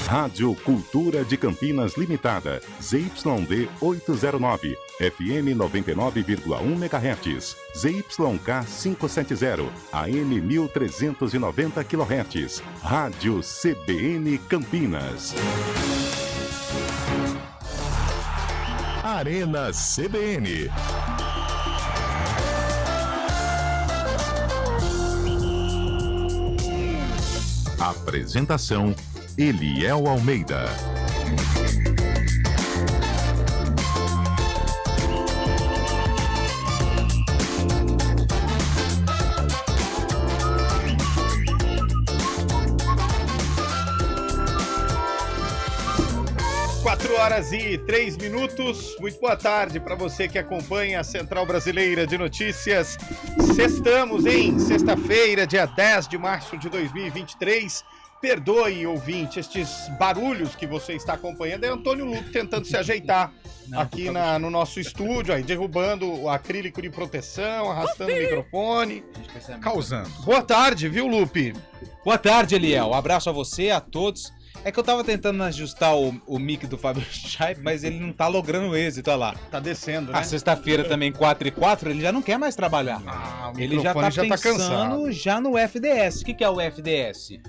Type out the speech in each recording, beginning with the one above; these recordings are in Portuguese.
Rádio Cultura de Campinas Limitada, ZYD 809, FM 99,1 MHz, ZYK 570, AM 1390 kHz, Rádio CBN Campinas. Arena CBN. Apresentação: Eliel Almeida. Horas e 3 minutos. Muito boa tarde para você que acompanha a Central Brasileira de Notícias. Sextamos em sexta-feira, dia 10 de março de 2023. Perdoe, ouvinte, estes barulhos que você está acompanhando. É Antônio Lupe tentando se ajeitar aqui no nosso estúdio, aí, derrubando o acrílico de proteção, arrastando o microfone, causando. Boa tarde, viu, Lupe? Boa tarde, Eliel. Um abraço a você, a todos. É que eu tava tentando ajustar o mic do Fábio Chaib, mas ele não tá logrando êxito, olha lá. Tá descendo, né? A sexta-feira também, 4h04, ele já não quer mais trabalhar. Ele já tá pensando já no FDS. O que é o FDS?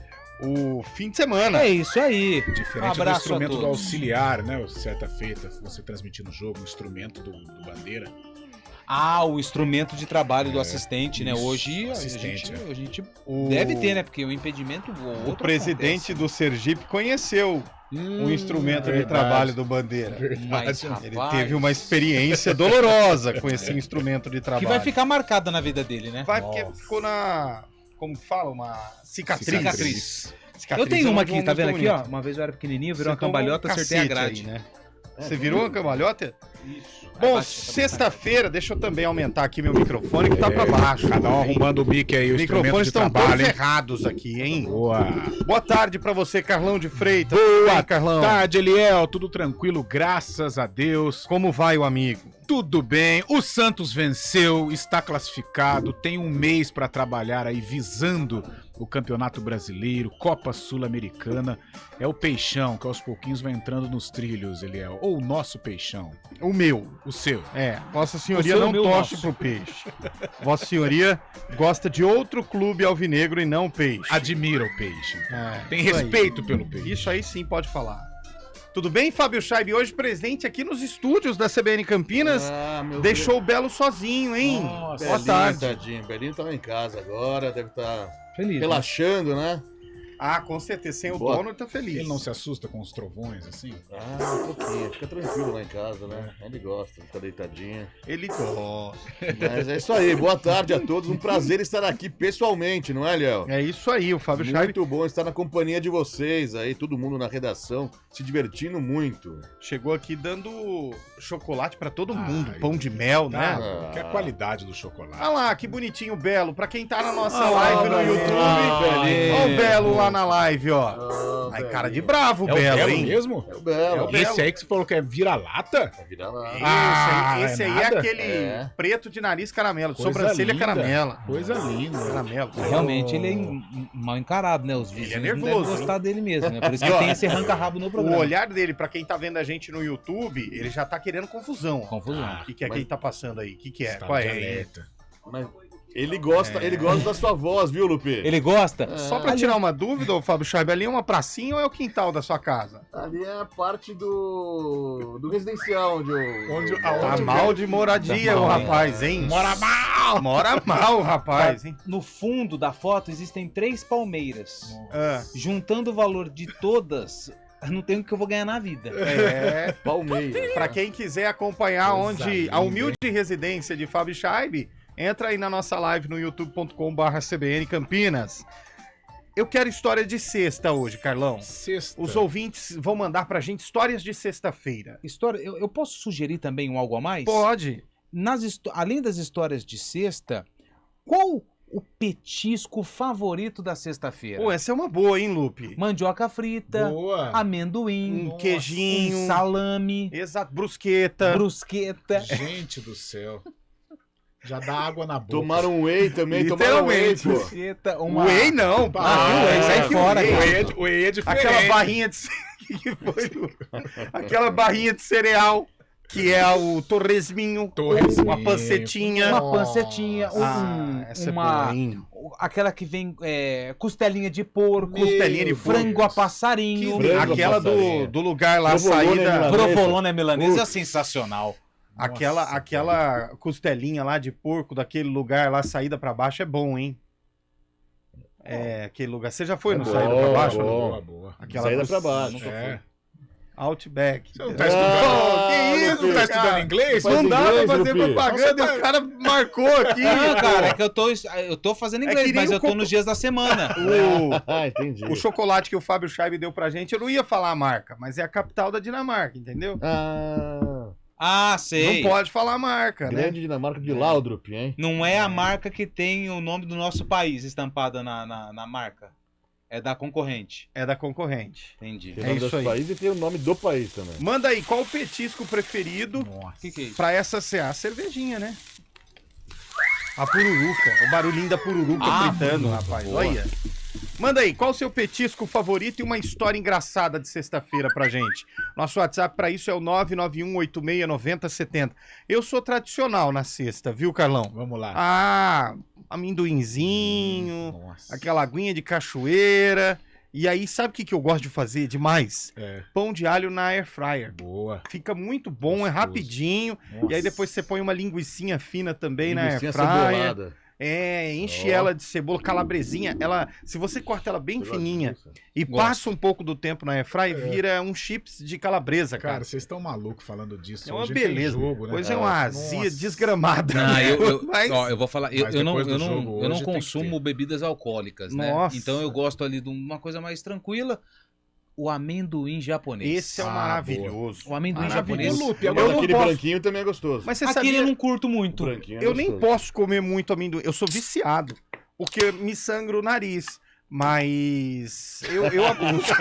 O fim de semana. É isso aí. Diferente do instrumento do auxiliar, né? O certa feita, você transmitindo o jogo, o instrumento do bandeira. O instrumento de trabalho do assistente, isso, né? Hoje a gente deve ter, né? Porque o impedimento o presidente do Sergipe conheceu o instrumento de trabalho do Bandeira. Mas, ele teve uma experiência dolorosa com esse instrumento de trabalho. Que vai ficar marcada na vida dele, né? Vai, porque ficou como fala, uma cicatriz. Eu tenho uma aqui, tá vendo aqui, ó? Uma vez eu era pequenininho, virou uma cambalhota, acertei a grade. Aí, né? Você virou uma cambalhota? Isso. Bom, sexta-feira, deixa eu também aumentar aqui meu microfone que tá pra baixo. Cada um arrumando o mic aí, o instrumento de trabalho. Os microfones estão todos errados aqui, hein? Boa tarde pra você, Carlão de Freitas. Boa tarde, Eliel. Tudo tranquilo, graças a Deus. Como vai o amigo? Tudo bem, o Santos venceu, está classificado, tem um mês para trabalhar aí visando o Campeonato Brasileiro, Copa Sul-Americana. É o Peixão que aos pouquinhos vai entrando nos trilhos, Eliel. Ou o nosso Peixão. O meu. O seu. Vossa Senhoria não torce pro peixe. Vossa Senhoria gosta de outro clube alvinegro e não peixe. Admira o peixe. Tem respeito pelo peixe. Isso aí sim pode falar. Tudo bem, Fábio Chaib? Hoje presente aqui nos estúdios da CBN Campinas. Deixou Deus. O Belo sozinho, hein? Nossa, boa tarde. Tadinho. Belinho tá em casa agora, deve estar relaxando, né? Com certeza. Sem o dono, ele tá feliz. Ele não se assusta com os trovões, assim? Um pouquinho. Fica tranquilo lá em casa, né? Ele gosta, fica deitadinho. Ele gosta. Mas é isso aí. Boa tarde a todos. Um prazer estar aqui pessoalmente, não é, Léo? É isso aí, o Fábio Chaib. Muito bom estar na companhia de vocês aí, todo mundo na redação, se divertindo muito. Chegou aqui dando chocolate pra todo mundo, pão de mel, né? Que é a qualidade do chocolate. Olha lá, que bonitinho o Belo. Pra quem tá na nossa live no YouTube, olha o Belo lá na live, ó. Ai, cara de bravo, o Belo, hein? Mesmo? É o Belo. Esse aí que você falou que é vira-lata? É vira-lata. Esse aí é aquele preto de nariz caramelo, de sobrancelha caramela. Coisa linda. Caramelo. Realmente ele é mal encarado, né? Os vizinhos ele é nervoso, não devem gostar dele mesmo, né? Por isso que tem esse arranca-rabo no programa. O olhar dele, pra quem tá vendo a gente no YouTube, ele já tá querendo confusão. Confusão. O que é que ele tá passando aí? O que é? Qual é? Mas ele gosta da sua voz, viu, Lupe? Ele gosta? Só pra tirar uma dúvida, ô Fábio Chaib, ali é uma pracinha ou é o quintal da sua casa? Ali é a parte do residencial, onde tá mal de moradia o rapaz, hein? Mora mal o rapaz, hein? No fundo da foto existem 3 palmeiras. Juntando o valor de todas, não tem o que eu vou ganhar na vida. Palmeiras. Pra quem quiser acompanhar a humilde residência de Fábio Chaib, entra aí na nossa live no youtube.com/CBN Campinas. Eu quero história de sexta hoje, Carlão. Sexta. Os ouvintes vão mandar pra gente histórias de sexta-feira. Eu posso sugerir também um algo a mais? Pode. Além das histórias de sexta, qual o petisco favorito da sexta-feira? Pô, essa é uma boa, hein, Lupe? Mandioca frita, boa. Amendoim, queijinho, salame. Exato, brusqueta. Brusqueta. Gente do céu. Já dá água na boca. Tomaram whey também, tomaram whey, pô. Whey não, pá. Whey sai fora, cara. Whey é diferente. Aquela barrinha de... que foi, Lu? Aquela barrinha de cereal, que é o torresminho, uma pancetinha. Uma pancetinha, essa é boa, hein? aquela que vem costelinha de porco, Costelinha de frango a passarinho. Aquela do lugar lá, Provolone saída... Provolone milanesa é sensacional. Aquela costelinha lá de porco daquele lugar lá, saída pra baixo, é bom, hein? Aquele lugar. Você já foi no saída pra baixo? Boa. Aquela saída pra baixo. Nunca foi. Outback. Você não tá estudando? Que isso, Você não tá estudando inglês? Não dá pra fazer Lupi. propaganda e o cara marcou aqui. Não, cara, é que eu tô fazendo inglês, que nem mas o eu tô nos dias da semana. Entendi. O chocolate que o Fábio Scheibe deu pra gente, eu não ia falar a marca, mas é a capital da Dinamarca, entendeu? Ah, sei. Não pode falar a marca, né? Grande Dinamarca de Laudrup, hein? Não é a marca que tem o nome do nosso país estampada na marca. É da concorrente. É da concorrente. Entendi. Tem o nome isso do aí. país e tem o nome do país também. Manda aí, qual o petisco preferido Nossa. Que é isso? pra essa CA? Cervejinha, né? A pururuca. O barulhinho da pururuca fritando, rapaz. boa. Olha. Manda aí, qual o seu petisco favorito e uma história engraçada de sexta-feira pra gente? Nosso WhatsApp pra isso é o 991869070. Eu sou tradicional na sexta, viu, Carlão? Vamos lá. Amendoinzinho, Nossa. aquela aguinha de cachoeira. E aí, sabe o que eu gosto de fazer demais? Pão de alho na air fryer. Boa. Fica muito bom, é Gostoso. rapidinho. Nossa. E aí depois você põe uma linguicinha fina também na air Linguicinha fryer. cebolada. Enche ela de cebola, calabresinha. Ela, se você corta ela bem fininha e passa um pouco do tempo na air fryer, vira um chips de calabresa, cara. Cara, vocês estão malucos falando disso. É uma Hoje beleza. Tem jogo, né? Pois é uma azia Nossa. desgramada. Não, Mas- eu vou falar, Mas eu não depois do jogo hoje tem que consumo ter. bebidas alcoólicas, né? Nossa. Então eu gosto ali de uma coisa mais tranquila, o amendoim japonês. Esse é o Ah, maravilhoso. O amendoim Maravilhoso. japonês. Lupe, Eu agora não Aquele posso- branquinho também é gostoso. Mas você Aquele sabia... eu não curto muito. O branquinho é Eu nem gostoso. posso comer muito amendoim. Eu sou viciado, porque me sangra o nariz. Mas eu abuso.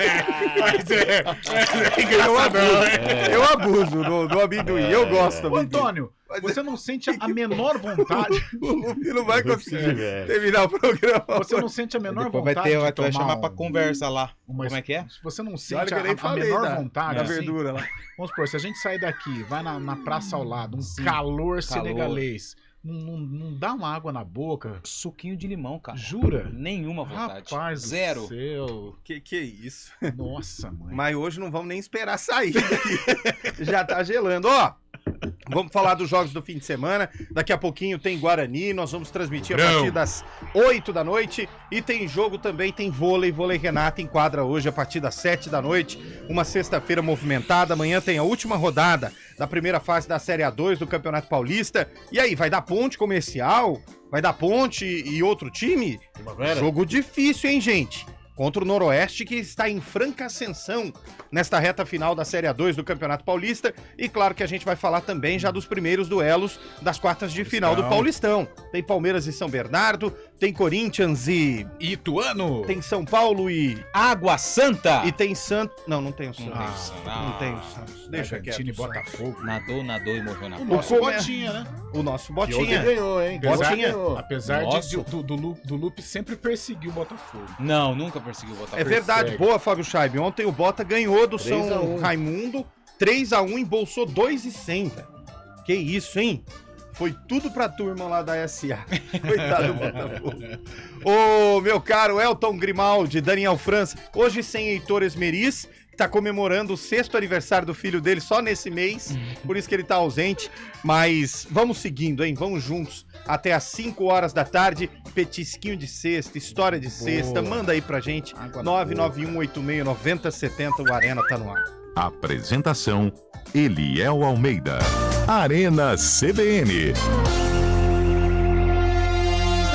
Eu abuso do amendoim. Eu gosto do Ô, amendoim. Antônio, você não sente a menor vontade? O Lupe não vai conseguir velho. terminar o programa. Você não sente a menor Depois vontade vai de tomar chamar pra conversa lá. uma- Como é que é? Você não Olha sente que eu nem a falei menor vontade, da assim? verdura lá. Vamos supor, se a gente sair daqui, vai na praça ao lado, calor senegalês, não dá uma água na boca? Suquinho de limão, cara. Jura? Nenhuma vontade. Rapaz do Zero. céu. Que isso? Nossa, mãe. Mas hoje não vamos nem esperar sair. Já tá gelando. Ó, vamos falar dos jogos do fim de semana. Daqui a pouquinho tem Guarani. Nós vamos transmitir a partir das 8 da noite. E tem jogo também, tem vôlei. Vôlei Renata em quadra hoje a partir das 7 da noite. Uma sexta-feira movimentada. Amanhã tem a última rodada da primeira fase da Série A2 do Campeonato Paulista. E aí, vai dar ponte comercial? Vai dar ponte e outro time? Primavera? Jogo difícil, hein, gente? Contra o Noroeste, que está em franca ascensão nesta reta final da Série A2 do Campeonato Paulista. E claro que a gente vai falar também já dos primeiros duelos das quartas de final do Paulistão. Tem Palmeiras e São Bernardo, tem Corinthians e... Ituano! Tem São Paulo e... Água Santa! E tem Santos... Não tem o Santos. Ah, Não tem o Santos. Deixa quieto. Bragantino e Botafogo. Nadou e morreu na O praia. nosso Come- Botinha, né? O nosso E ontem Botinha. ganhou, hein? Apesar, Ontem ganhou. apesar Nossa. do Lupe sempre perseguiu o Botafogo. Não, nunca perseguiu o Botafogo. É verdade, Persegue. boa, Fábio Scheibe. Ontem o Bota ganhou do 3 a São 1. Raimundo, 3-1, embolsou 2,100, velho. Que isso, hein? Foi tudo pra turma lá da SA. Coitado do Botafogo. Ô, meu caro Elton Grimaldi, Daniel França, hoje sem Heitor Esmeriz, que tá comemorando o 6º aniversário do filho dele só nesse mês, por isso que ele tá ausente. Mas vamos seguindo, hein? Vamos juntos até às 5 horas da tarde. Petisquinho de sexta, história de sexta. Manda aí pra gente. Água na 991869070. O Arena tá no ar. Apresentação: Eliel Almeida. Arena CBN.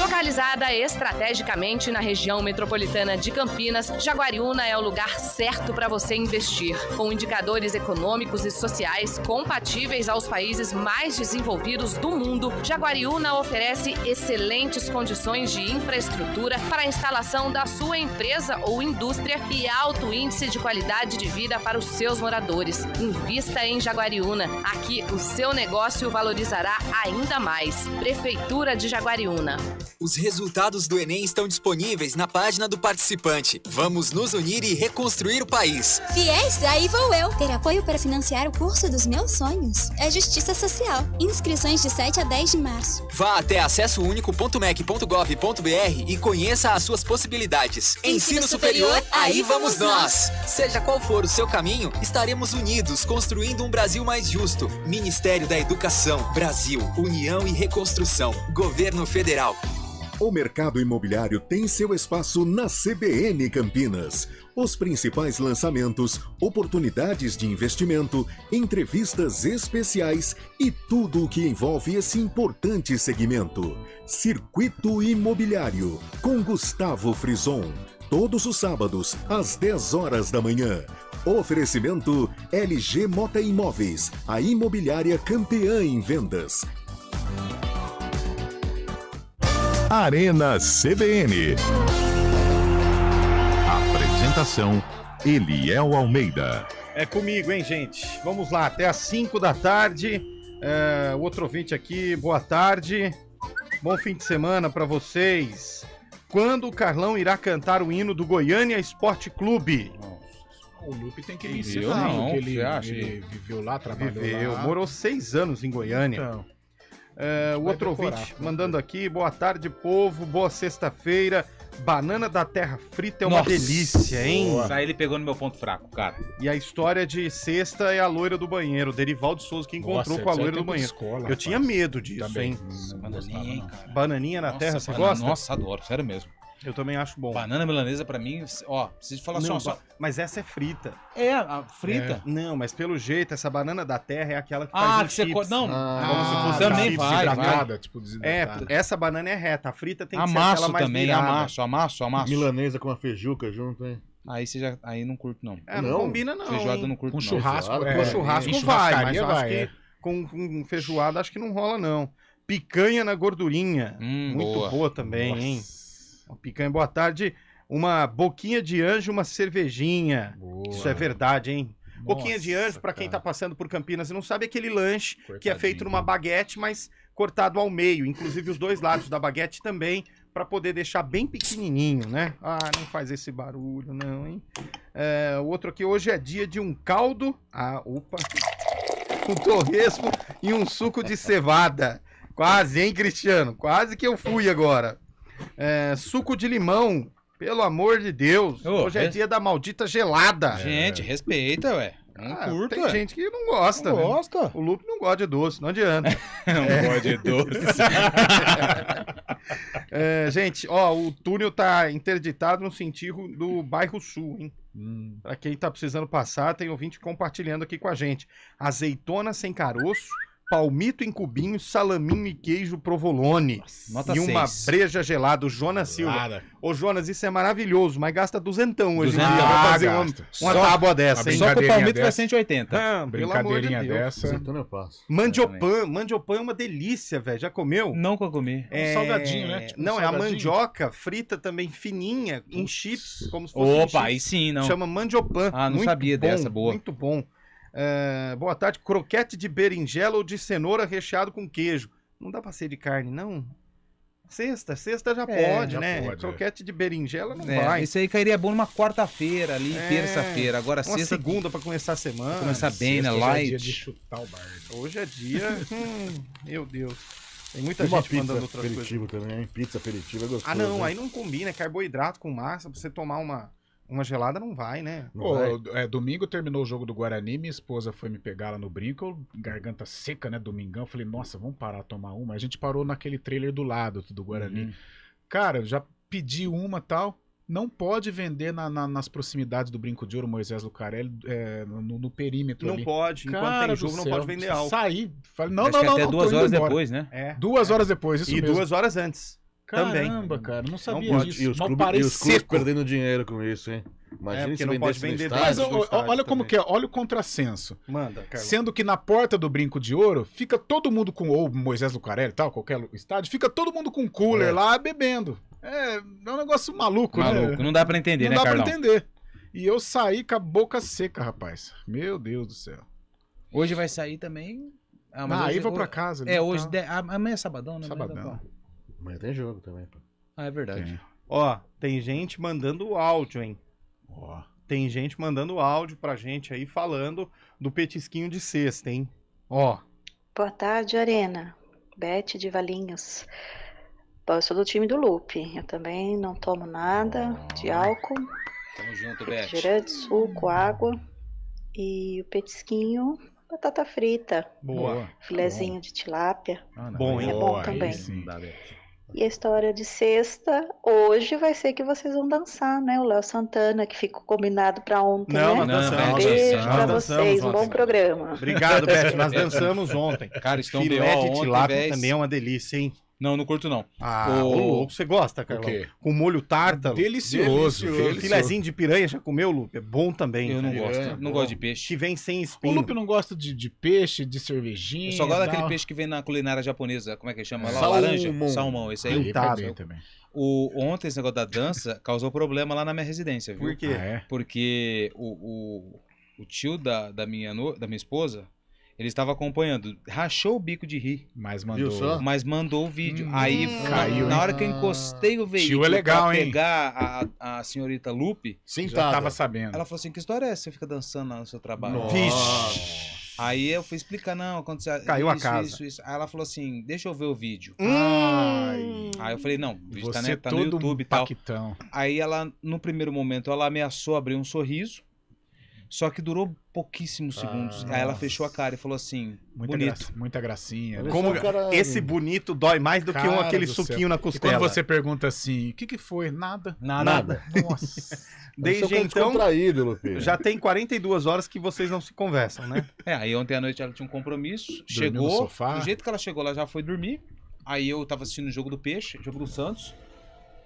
Localizada Situada estrategicamente na região metropolitana de Campinas, Jaguariúna é o lugar certo para você investir. Com indicadores econômicos e sociais compatíveis aos países mais desenvolvidos do mundo, Jaguariúna oferece excelentes condições de infraestrutura para a instalação da sua empresa ou indústria e alto índice de qualidade de vida para os seus moradores. Invista em Jaguariúna. Aqui o seu negócio valorizará ainda mais. Prefeitura de Jaguariúna. Os resultados do Enem estão disponíveis na página do participante. Vamos nos unir e reconstruir o país. Fiéis, aí vou eu. Ter apoio para financiar o curso dos meus sonhos. É Justiça Social. Inscrições de 7 a 10 de março. Vá até acessounico.mec.gov.br e conheça as suas possibilidades. Ensino superior, aí vamos nós! Seja qual for o seu caminho, estaremos unidos construindo um Brasil mais justo. Ministério da Educação, Brasil, União e Reconstrução. Governo Federal. O mercado imobiliário tem seu espaço na CBN Campinas. Os principais lançamentos, oportunidades de investimento, entrevistas especiais e tudo o que envolve esse importante segmento. Circuito Imobiliário, com Gustavo Frison. Todos os sábados, às 10 horas da manhã. Oferecimento LG Mota Imóveis, a imobiliária campeã em vendas. Arena CBN. Apresentação: Eliel Almeida. É comigo, hein, gente? Vamos lá, até às 5 da tarde. O outro ouvinte aqui, boa tarde. Bom fim de semana para vocês. Quando o Carlão irá cantar o hino do Goiânia Esporte Clube? O Lupe tem que me ensinar, não, ele viveu lá, trabalhou lá. Morou 6 anos em Goiânia. Então, o outro ouvinte mandando aqui, boa tarde, povo, boa sexta-feira. Banana da terra frita é uma delícia, hein? Isso aí ele pegou no meu ponto fraco, cara. E a história de sexta é a loira do banheiro, Derivaldo Souza que encontrou com a loira do banheiro. Escola, eu tinha medo disso, também, hein? Bananinha, hein, cara. Bananinha na terra, você gosta? Nossa, adoro, sério mesmo. Eu também acho bom. Banana milanesa pra mim, ó, preciso falar só. Mas essa é frita. É, a frita? Não, mas pelo jeito, essa banana da terra é aquela que faz que você... Não, como se fosse também chips vai. Tipo desidratada. Essa banana é reta, a frita tem que ser amasso aquela mais também, virada. amasso. Milanesa com uma feijuca junto, hein? Aí não curto, não. Não combina, não. Feijoada hein? não curto, com não. churrasco, Com churrasco vai, mas acho que com feijoada acho que não rola, não. Picanha na gordurinha. Muito boa também, hein? Uma picanha, boa tarde. Uma boquinha de anjo, uma cervejinha. Boa. Isso é verdade, hein? Nossa, boquinha de anjo, pra quem tá passando por Campinas e não sabe, aquele lanche que é feito numa baguete, mas cortado ao meio. Inclusive os dois lados da baguete também, pra poder deixar bem pequenininho, né? Ah, não faz esse barulho, não, hein? O outro aqui, hoje é dia de um caldo. Um torresmo e um suco de cevada. Quase, hein, Cristiano? Quase que eu fui agora. Suco de limão, pelo amor de Deus. Hoje é dia da maldita gelada. Gente, respeita, ué. Não curto, tem gente que não gosta. Não gosta. O Lupe não gosta de doce, não adianta. Não gosta de doce. Gente, o túnel tá interditado no sentido do bairro Sul, hein? Pra quem tá precisando passar, tem ouvinte compartilhando aqui com a gente. Azeitona sem caroço, palmito em cubinhos, salaminho e queijo provolone. Nota e uma 6. breja gelada, o Jonas Silva. Ô, Jonas, isso é maravilhoso, mas gasta duzentão hoje em dia pra fazer uma tábua dessa, hein? Só que o palmito vai 180. Brincadeirinha dessa. Mandiopan é uma delícia, velho. Já comeu? Nunca comi. Um salgadinho, né? Tipo não, um é a salgadinho. mandioca frita também, fininha, em chips, como se fosse aí sim, não. Chama mandiopan. Não muito sabia bom, dessa, boa. Muito bom. Boa tarde, croquete de berinjela ou de cenoura recheado com queijo. Não dá pra ser de carne, não? Sexta já pode, já né? pode, croquete de berinjela não vai. Esse aí cairia bom numa quarta-feira ali, terça-feira. Agora uma sexta... segunda pra começar a semana. Pra começar bem, né? Hoje Light. é dia de chutar o bar. Hoje é dia... meu Deus. Tem muita gente mandando outras coisas. Aperitivo também, hein? Pizza aperitivo é gostoso. Não, aí não combina. É carboidrato com massa. Pra você tomar uma gelada não vai, né? Domingo terminou o jogo do Guarani, minha esposa foi me pegar lá no brinco, garganta seca, né, domingão, falei, nossa, vamos parar tomar uma. A gente parou naquele trailer do lado do Guarani. Cara, já pedi uma tal, não pode vender nas proximidades do Brinco de Ouro, Moisés Lucarelli, no perímetro não ali. Pode, enquanto tem jogo não pode vender álcool. Sair, falei, não, até 2 horas depois, né? 2 horas depois, isso mesmo. E 2 horas antes. Caramba, cara, não sabia Não disso. E os Mal clubes parece seco. perdendo dinheiro com isso, hein? Imagina porque se não pode vendesse no vender Mas estádio. olha como que é, olha o contrassenso. Manda, Carlos. Sendo que na porta do Brinco de Ouro, fica todo mundo com, ou Moisés Lucarelli e tal, qualquer estádio, fica todo mundo com cooler lá bebendo. É um negócio maluco, né? Não dá pra entender, Não né, dá Carlão? pra entender. E eu saí com a boca seca, rapaz. Meu Deus do céu. Hoje vai sair também... mas Aí hoje- vou pra casa. É, ali, hoje... tá. Amanhã é sabadão, né? Sabadão. Amanhã tem jogo também, pô. Ah, é verdade. Tem. Ó, tem gente mandando áudio, hein? Ó. Tem gente mandando áudio pra gente aí falando do petisquinho de sexta, hein? Ó. Boa tarde, Arena. Beth de Valinhos. Bom, eu sou do time do Lupe. Eu também não tomo nada de álcool. Tamo junto, Beth. Refrigerante, suco, água. E o petisquinho, batata frita. Boa. Filezinho de tilápia. Bom, hein? É bom Aí também. sim. E a história de sexta, hoje vai ser que vocês vão dançar, né? O Léo Santana, que ficou combinado pra ontem, Não, né? nós dançamos. Beijo Nós pra dançamos vocês, um ontem. bom programa. Obrigado, Beth. Nós dançamos ontem. Cara, estão Filé B.O. de ontem, tilápia véi. também é uma delícia, hein? Não curto não. Ah, ô louco, você gosta, Carlão? quê? Com molho tártaro. Delicioso. Delicioso. Filezinho de piranha, já comeu, Lupe? É bom também. Eu não cara. gosto. É, Não bom. gosto de peixe. Que vem sem O espinho. Lupe não gosta de peixe, de cervejinha. Eu só gosto daquele tal. peixe que vem na culinária japonesa. Como é que chama? Lá, Salmão. laranja? Salmão, esse aí. Aí Pintado. vai bem também. Ontem esse negócio da dança causou problema lá na minha residência, viu? Por quê? Ah, é? Porque o tio da minha esposa, ele estava acompanhando. Rachou o bico de rir, Mas Viu mandou. só? mas mandou o vídeo. Aí, caiu, na hein? hora que eu encostei o veículo Tio é legal, pra hein? pegar a senhorita Lupe, Já Sentada. tava sabendo. ela falou assim, que história é essa? Você fica dançando lá no seu trabalho? Nossa. Vixe. Aí eu fui explicar, não, aconteceu Caiu a isso, casa. isso. Aí ela falou assim, deixa eu ver o vídeo. Ai. Aí eu falei, não, o vídeo Você tá no todo YouTube e tal. paquitão. Aí ela, no primeiro momento, ela ameaçou abrir um sorriso, só que durou pouquíssimos segundos. Aí ela nossa. fechou a cara e falou assim, bonito. Muita gracinha. Olha Como só, cara- esse bonito dói mais do que Cara aquele do suquinho céu. na E costela. quando você pergunta assim, o que foi? Nada. Nada. Nossa. Desde Você é um então, descontraído, Lupe. já tem 42 horas que vocês não se conversam, né? Aí ontem à noite ela tinha um compromisso, Dormiu no chegou, sofá. do jeito que ela chegou, ela já foi dormir. Aí eu tava assistindo o jogo do Peixe, jogo do Santos,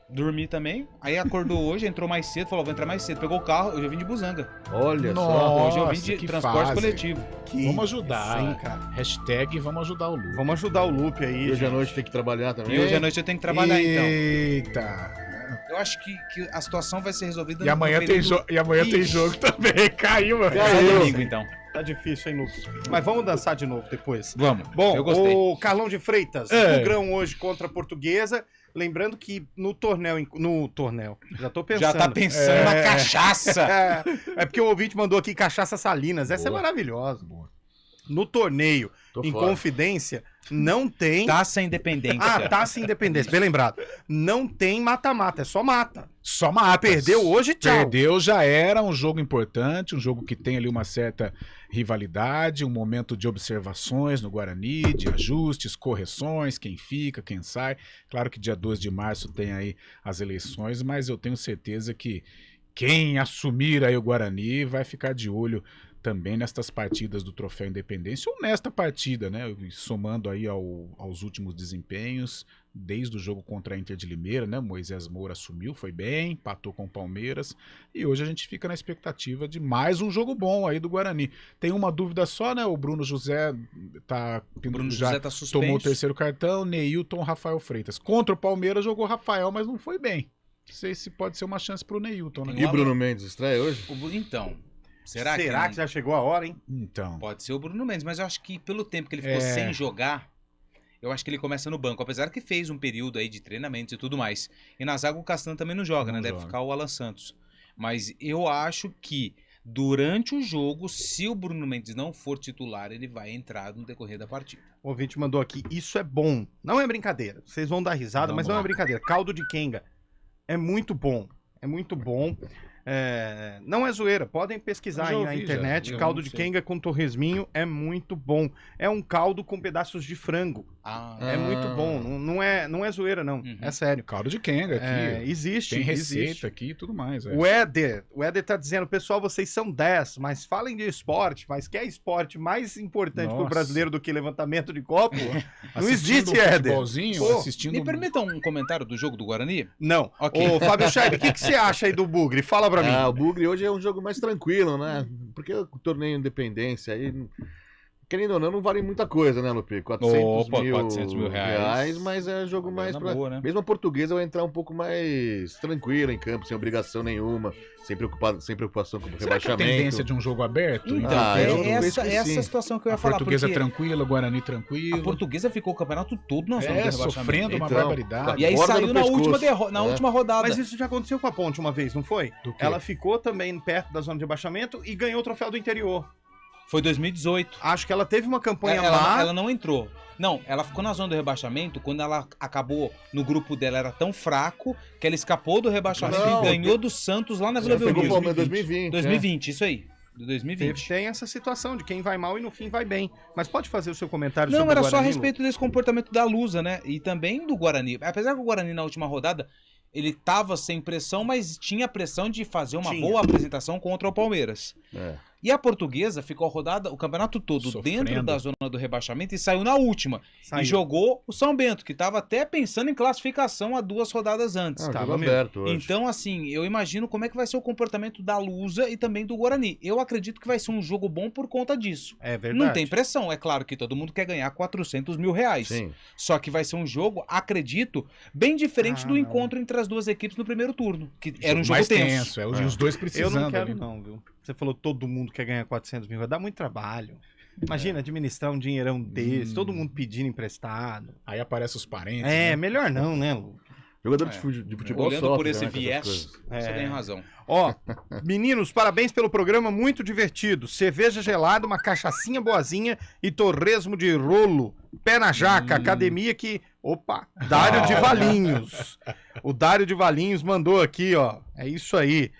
dormi também. Aí acordou hoje, entrou mais cedo, falou, vou entrar mais cedo. Pegou o carro, eu já vim de Buzanga. Olha só. Nossa, Hoje eu vim de que transporte fase. coletivo. Vamos ajudar. Sim, cara. Hashtag vamos ajudar o Lu. Vamos ajudar o Lupe aí. E hoje à gente. noite tem que trabalhar também. E hoje à noite eu tenho que trabalhar, então. Eita. Eu acho que a situação vai ser resolvida E amanhã, no tem, período- e amanhã tem Ixi. jogo também. Caiu, mano. Só domingo, então. Tá difícil, hein, Lucas? Mas vamos dançar de novo depois. Vamos. Bom, eu gostei. o Carlão de Freitas, É. o grão hoje contra a Portuguesa. Lembrando que no torneio, já tô pensando. Já tá pensando na cachaça. É porque o ouvinte mandou aqui cachaça Salinas. Essa é maravilhosa. No torneio, Tô em fora. confidência, não tem. Taça Independência. Ah, taça independência, bem lembrado. Não tem mata-mata, é só mata. Só mata. Perdeu hoje, tchau. Perdeu, já era um jogo importante, um jogo que tem ali uma certa rivalidade, um momento de observações no Guarani, de ajustes, correções, quem fica, quem sai. Claro que dia 2 de março tem aí as eleições, mas eu tenho certeza que quem assumir aí o Guarani vai ficar de olho também nestas partidas do Troféu Independência, ou nesta partida, né, somando aí aos últimos desempenhos, desde o jogo contra a Inter de Limeira, né, Moisés Moura assumiu, foi bem, empatou com o Palmeiras, e hoje a gente fica na expectativa de mais um jogo bom aí do Guarani. Tem uma dúvida só, né, o Bruno José tá suspenso. tomou o terceiro cartão, Neilton, Rafael Freitas. Contra o Palmeiras jogou Rafael, mas não foi bem. Não sei se pode ser uma chance pro Neilton, né? E Bruno Mendes estreia hoje? Então, Será que não? já chegou a hora, hein? Então. Pode ser o Bruno Mendes, mas eu acho que pelo tempo que ele ficou sem jogar, eu acho que ele começa no banco, apesar que fez um período aí de treinamentos e tudo mais. E na zaga o Castanho também não joga, né? Deve ficar o Alan Santos. Mas eu acho que durante o jogo, se o Bruno Mendes não for titular, ele vai entrar no decorrer da partida. O ouvinte mandou aqui, isso é bom. Não é brincadeira. Vocês vão dar risada, mas não é brincadeira. Caldo de quenga. É muito bom. É muito bom. Não é zoeira, podem pesquisar aí na internet. Caldo de quenga com torresminho é muito bom. É um caldo com pedaços de frango. É muito bom, não é zoeira, não. É sério. Caldo de quenga aqui. Existe. Tem receita aqui e tudo mais. O Éder tá dizendo, pessoal, vocês são 10, mas falem de esporte, mas quer esporte mais importante pro brasileiro do que levantamento de copo? Não existe, Éder. Me permitam um comentário do jogo do Guarani? Não. Okay. Ô, Fábio Scheib, o que você acha aí do Bugre? Fala pra mim. O Bugre hoje é um jogo mais tranquilo, né? Porque o torneio Independência aí... Querendo ou não vale muita coisa, né, Lupe? 400 mil reais, mas é jogo mais pra... Boa, né? Mesmo a Portuguesa vai entrar um pouco mais tranquila em campo, sem obrigação nenhuma, sem preocupação com o rebaixamento. Será que a tendência de um jogo aberto? Então, essa situação que eu ia falar. A Portuguesa tranquila, o Guarani tranquilo. A Portuguesa ficou o campeonato todo na zona do rebaixamento. Sofrendo uma barbaridade. E aí saiu na última rodada. Mas isso já aconteceu com a Ponte uma vez, não foi? Ela ficou também perto da zona de rebaixamento e ganhou o troféu do interior. Foi 2018. Acho que ela teve uma campanha lá. Ela não entrou. Não, ela ficou na zona do rebaixamento quando ela acabou no grupo dela, era tão fraco que ela escapou do rebaixamento e ganhou do Santos lá na Vila Belmiro. 2020, isso aí. De 2020. Tem essa situação de quem vai mal e no fim vai bem. Mas pode fazer o seu comentário sobre o Guarani? Não, era só a respeito desse comportamento da Lusa, né? E também do Guarani. Apesar que o Guarani na última rodada, ele tava sem pressão, mas tinha pressão de fazer uma boa apresentação contra o Palmeiras. E a Portuguesa ficou rodada o campeonato todo dentro da zona do rebaixamento e saiu na última. E jogou o São Bento, que estava até pensando em classificação há 2 rodadas antes. Estava aberto hoje. Então, assim, eu imagino como é que vai ser o comportamento da Lusa e também do Guarani. Eu acredito que vai ser um jogo bom por conta disso. É verdade. Não tem pressão. É claro que todo mundo quer ganhar 400 mil reais. Sim. Só que vai ser um jogo, acredito, bem diferente do encontro entre as duas equipes no primeiro turno. Que era um jogo tenso. Os dois precisando. Eu não quero não, viu? Você falou todo mundo quer ganhar 400 mil, vai dar muito trabalho. Imagina administrar um dinheirão desse, todo mundo pedindo emprestado. Aí aparecem os parentes. Melhor não, né, Lu? Jogador de futebol olhando sofre, por esse né, viés, você tem razão. Ó, meninos, parabéns pelo programa, muito divertido. Cerveja gelada, uma cachaçinha boazinha e torresmo de rolo. Pé na jaca, academia que... Opa, Dário de Valinhos. O Dário de Valinhos mandou aqui, ó. É isso aí.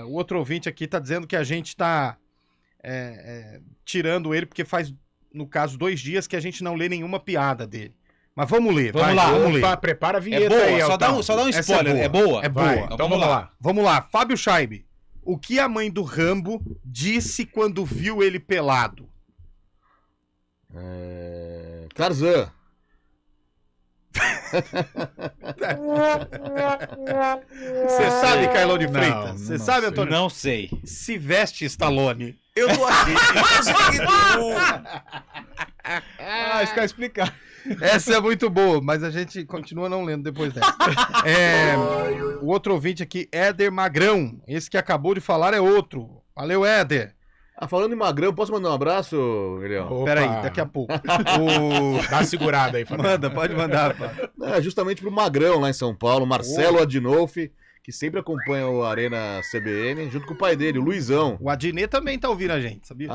O outro ouvinte aqui tá dizendo que a gente tá tirando ele porque faz, no caso, 2 dias que a gente não lê nenhuma piada dele. Mas vamos ler. Vamos lá. Ler. Prepara a vinheta. É boa, aí, só dá um spoiler. É boa? É boa. Vai, então vamos lá. Vamos lá. Fábio Scheib. O que a mãe do Rambo disse quando viu ele pelado? Tarzan. Você sabe, Carlão de Freitas? Você sabe, Antônio? Não sei. Se veste, Stallone. Eu tô aqui. Isso tá explicado. Essa é muito boa, mas a gente continua não lendo depois dessa. O outro ouvinte aqui, Éder Magrão. Esse que acabou de falar é outro. Valeu, Éder. Falando em Magrão, posso mandar um abraço, Eliel? Peraí, daqui a pouco. Dá uma segurada aí, Fábio. Pode mandar, Fábio. Justamente pro Magrão lá em São Paulo, Marcelo Adinolfi, que sempre acompanha o Arena CBN, junto com o pai dele, o Luizão. O Adnet também tá ouvindo a gente, sabia?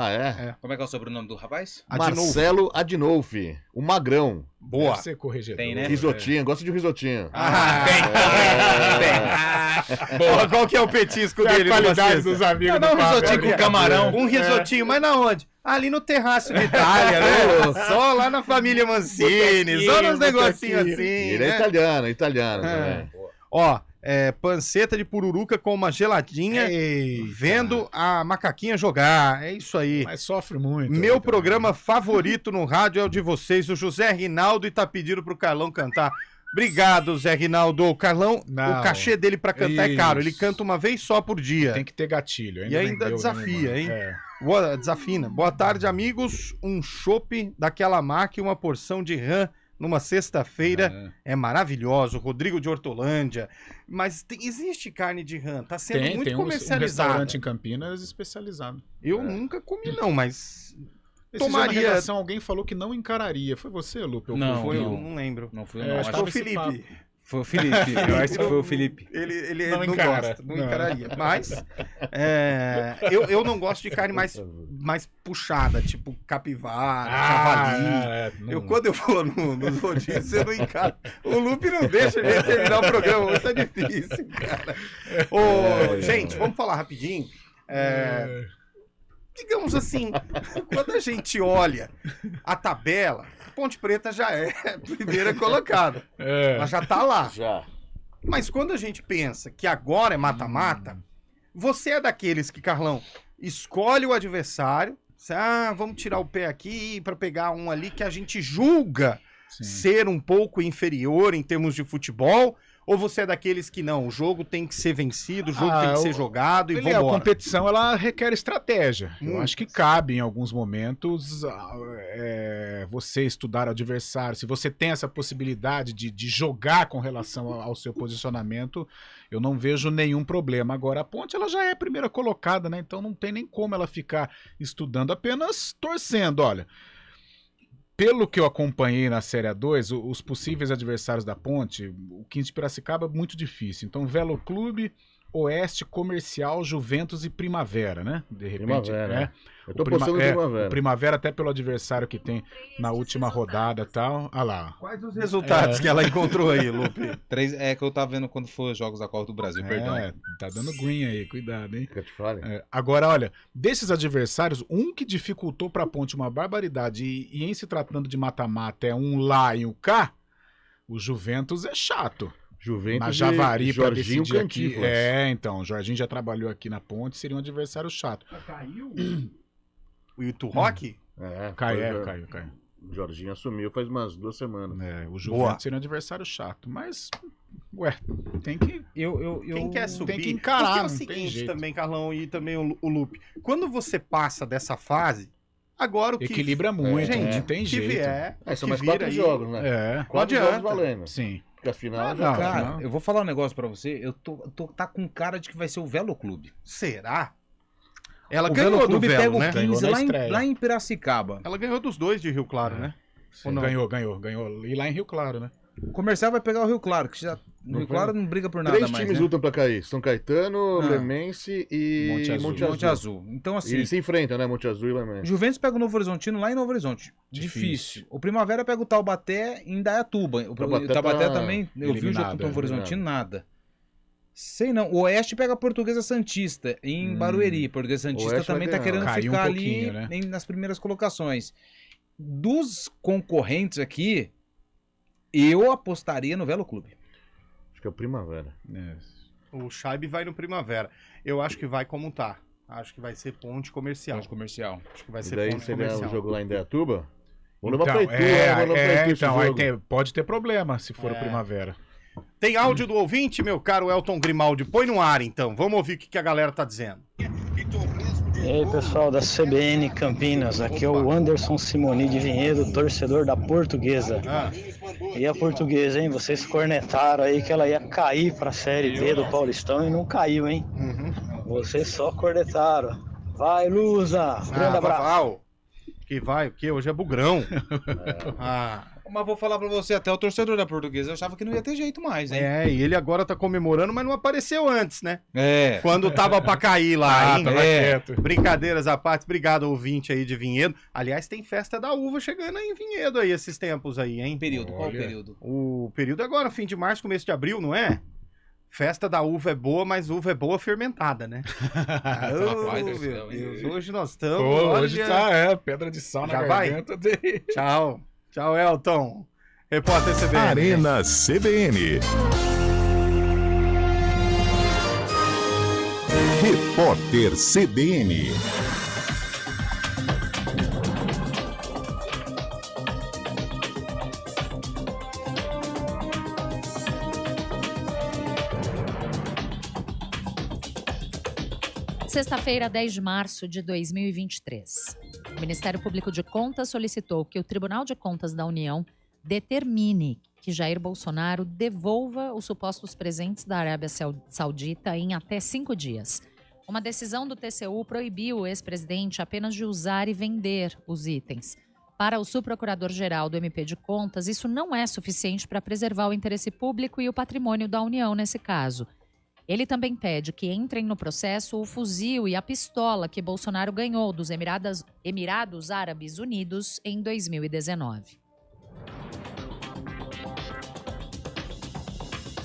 Como é que é o sobrenome do rapaz? Marcelo Adinolfi, o Magrão. Boa. Deve ser corregedor. Tem, né? Risotinho, gosta de risotinho. Tem. Boa. Qual que é o petisco dele? A qualidade dos amigos do Fábio. Risotinho com camarão. Um risotinho, mas na onde? Ali no terraço de Itália, né? Só lá na família Mancini, só nos negocinhos assim. Ele é italiano também. Ó, panceta de pururuca com uma geladinha, vendo a macaquinha jogar. É isso aí. Mas sofre muito. Meu programa favorito no rádio é o de vocês, o José Rinaldo, e tá pedindo pro Carlão cantar. Obrigado, Zé Rinaldo. O Carlão, o cachê dele pra cantar é caro. Ele canta uma vez só por dia. Tem que ter gatilho. E ainda desafia, hein? Desafina. Boa tarde, amigos. Um chopp daquela marca e uma porção de rã numa sexta-feira é maravilhoso. Rodrigo de Hortolândia. Mas existe carne de rã, tá sendo muito comercializado. Um restaurante em Campinas especializado. Eu nunca comi não, mas tomaria. Alguém falou que não encararia. Foi você, Lupe? Não, eu não lembro. Não fui eu, não. Acho que foi o Felipe. Foi o Felipe, eu acho que foi o Felipe. Ele não gosta, não encararia. Mas eu não gosto de carne mais puxada, tipo capivara, javali. Quando eu vou nos rodízios, eu não encaro. O Lupe não deixa a gente terminar o programa, hoje tá difícil, cara. Gente, vamos falar rapidinho. digamos assim, quando a gente olha a tabela, Ponte Preta já é a primeira colocada. Ela já tá lá. Já. Mas quando a gente pensa que agora é mata-mata, você é daqueles que, Carlão, escolhe o adversário, vamos tirar o pé aqui para pegar um ali que a gente julga ser um pouco inferior em termos de futebol, ou você é daqueles que não, o jogo tem que ser vencido, o jogo tem que ser jogado e vambora? A competição, ela requer estratégia. Eu acho que cabe, em alguns momentos, você estudar o adversário. Se você tem essa possibilidade de jogar com relação ao seu posicionamento, eu não vejo nenhum problema. Agora, a Ponte, ela já é a primeira colocada, né? Então não tem nem como ela ficar estudando, apenas torcendo, olha. Pelo que eu acompanhei na Série A2, os possíveis adversários da Ponte, o 15 de Piracicaba é muito difícil. Então, Velo Clube, Oeste, Comercial, Juventus e Primavera, né? De repente, Primavera. Eu tô postando Primavera. O Primavera, até pelo adversário que tem na última rodada e tal. Ah lá. Quais os resultados que ela encontrou aí, Lupe? 3, que eu tava vendo quando foi os Jogos da Copa do Brasil, perdão. Tá dando green aí, cuidado, hein? Que eu te fale. Agora, olha, desses adversários, um que dificultou pra Ponte uma barbaridade e em se tratando de mata-mata é um lá e um cá, o Juventus é chato. Juventus na Javari para decidir aqui. Então, o Jorginho já trabalhou aqui na Ponte, seria um adversário chato. Caiu? O Itu Rock? Caiu. O Jorginho assumiu faz umas 2 semanas. O Juventus seria um adversário chato, mas, tem que... Quem quer subir? Tem que encarar, porque é o seguinte também, Carlão, e também o Lupe. Quando você passa dessa fase, agora o que... Equilibra muito, gente, não tem jeito. São mais 4 jogos, né? 4 jogos valendo. Sim. Porque afinal cara, eu vou falar um negócio pra você, tá com cara de que vai ser o Velo Clube. Será? Ela o ganhou Velo Clube do Velo, pega né? o 15 lá em Piracicaba. Ela ganhou dos 2 de Rio Claro, né? Ganhou. E lá em Rio Claro, né? O Comercial vai pegar o Rio Claro, que já... O Rio Claro não briga por nada 3 mais, times lutam pra cair. São Caetano, Lemense e Monte Azul. Então, assim... Eles se enfrentam, né? Monte Azul e Lemense. Juventus pega o Novo Horizontino lá em Novo Horizonte. Difícil. O Primavera pega o Taubaté em Indaiatuba. O Taubaté também, eu vi o jogo com o Novo Horizontino, nada. Sei não. O Oeste pega a Portuguesa Santista em Barueri. Portuguesa Santista também tá querendo ficar ali, né? Nas primeiras colocações. Dos concorrentes aqui, eu apostaria no Velo Clube. Acho que é o Primavera. O Scheibe vai no Primavera. Eu acho que vai como tá. Acho que vai ser Ponte Comercial. Ponte Comercial. Acho que vai ser daí Ponte seria Comercial. o jogo lá em Indaiatuba? Vamos então, levar pra Itu, aí pode ter problema se for o Primavera. Tem áudio do ouvinte, meu caro Elton Grimaldi? Põe no ar, então. Vamos ouvir o que a galera tá dizendo. E aí, pessoal da CBN Campinas. Aqui é o Anderson Simoni de Vinhedo, torcedor da Portuguesa. E a Portuguesa, hein? Vocês cornetaram aí que ela ia cair pra Série D do Paulistão e não caiu, hein? Vocês só cornetaram. Vai, Lusa! Grande abraço. Que vai, o quê? Hoje é bugrão. Mas vou falar pra você, até o torcedor da Portuguesa eu achava que não ia ter jeito mais, hein? E ele agora tá comemorando, mas não apareceu antes, né? É. Quando tava pra cair lá, hein? Tava quieto. Brincadeiras à parte, obrigado, ouvinte aí de Vinhedo. Aliás, tem festa da uva chegando aí em Vinhedo aí, esses tempos aí, hein? Qual o período? O período é agora, fim de março, começo de abril, não é? Festa da uva é boa, mas uva é boa fermentada, né? Meu Deus, hoje nós estamos... Hoje tá, pedra de sal na garganta. Tchau. Tchau, Elton. Repórter CBN. Arena CBN. Repórter CBN. Sexta-feira, 10 de março de 2023. O Ministério Público de Contas solicitou que o Tribunal de Contas da União determine que Jair Bolsonaro devolva os supostos presentes da Arábia Saudita em até 5 dias. Uma decisão do TCU proibiu o ex-presidente apenas de usar e vender os itens. Para o subprocurador-geral do MP de Contas, isso não é suficiente para preservar o interesse público e o patrimônio da União nesse caso. Ele também pede que entrem no processo o fuzil e a pistola que Bolsonaro ganhou dos Emirados Árabes Unidos em 2019.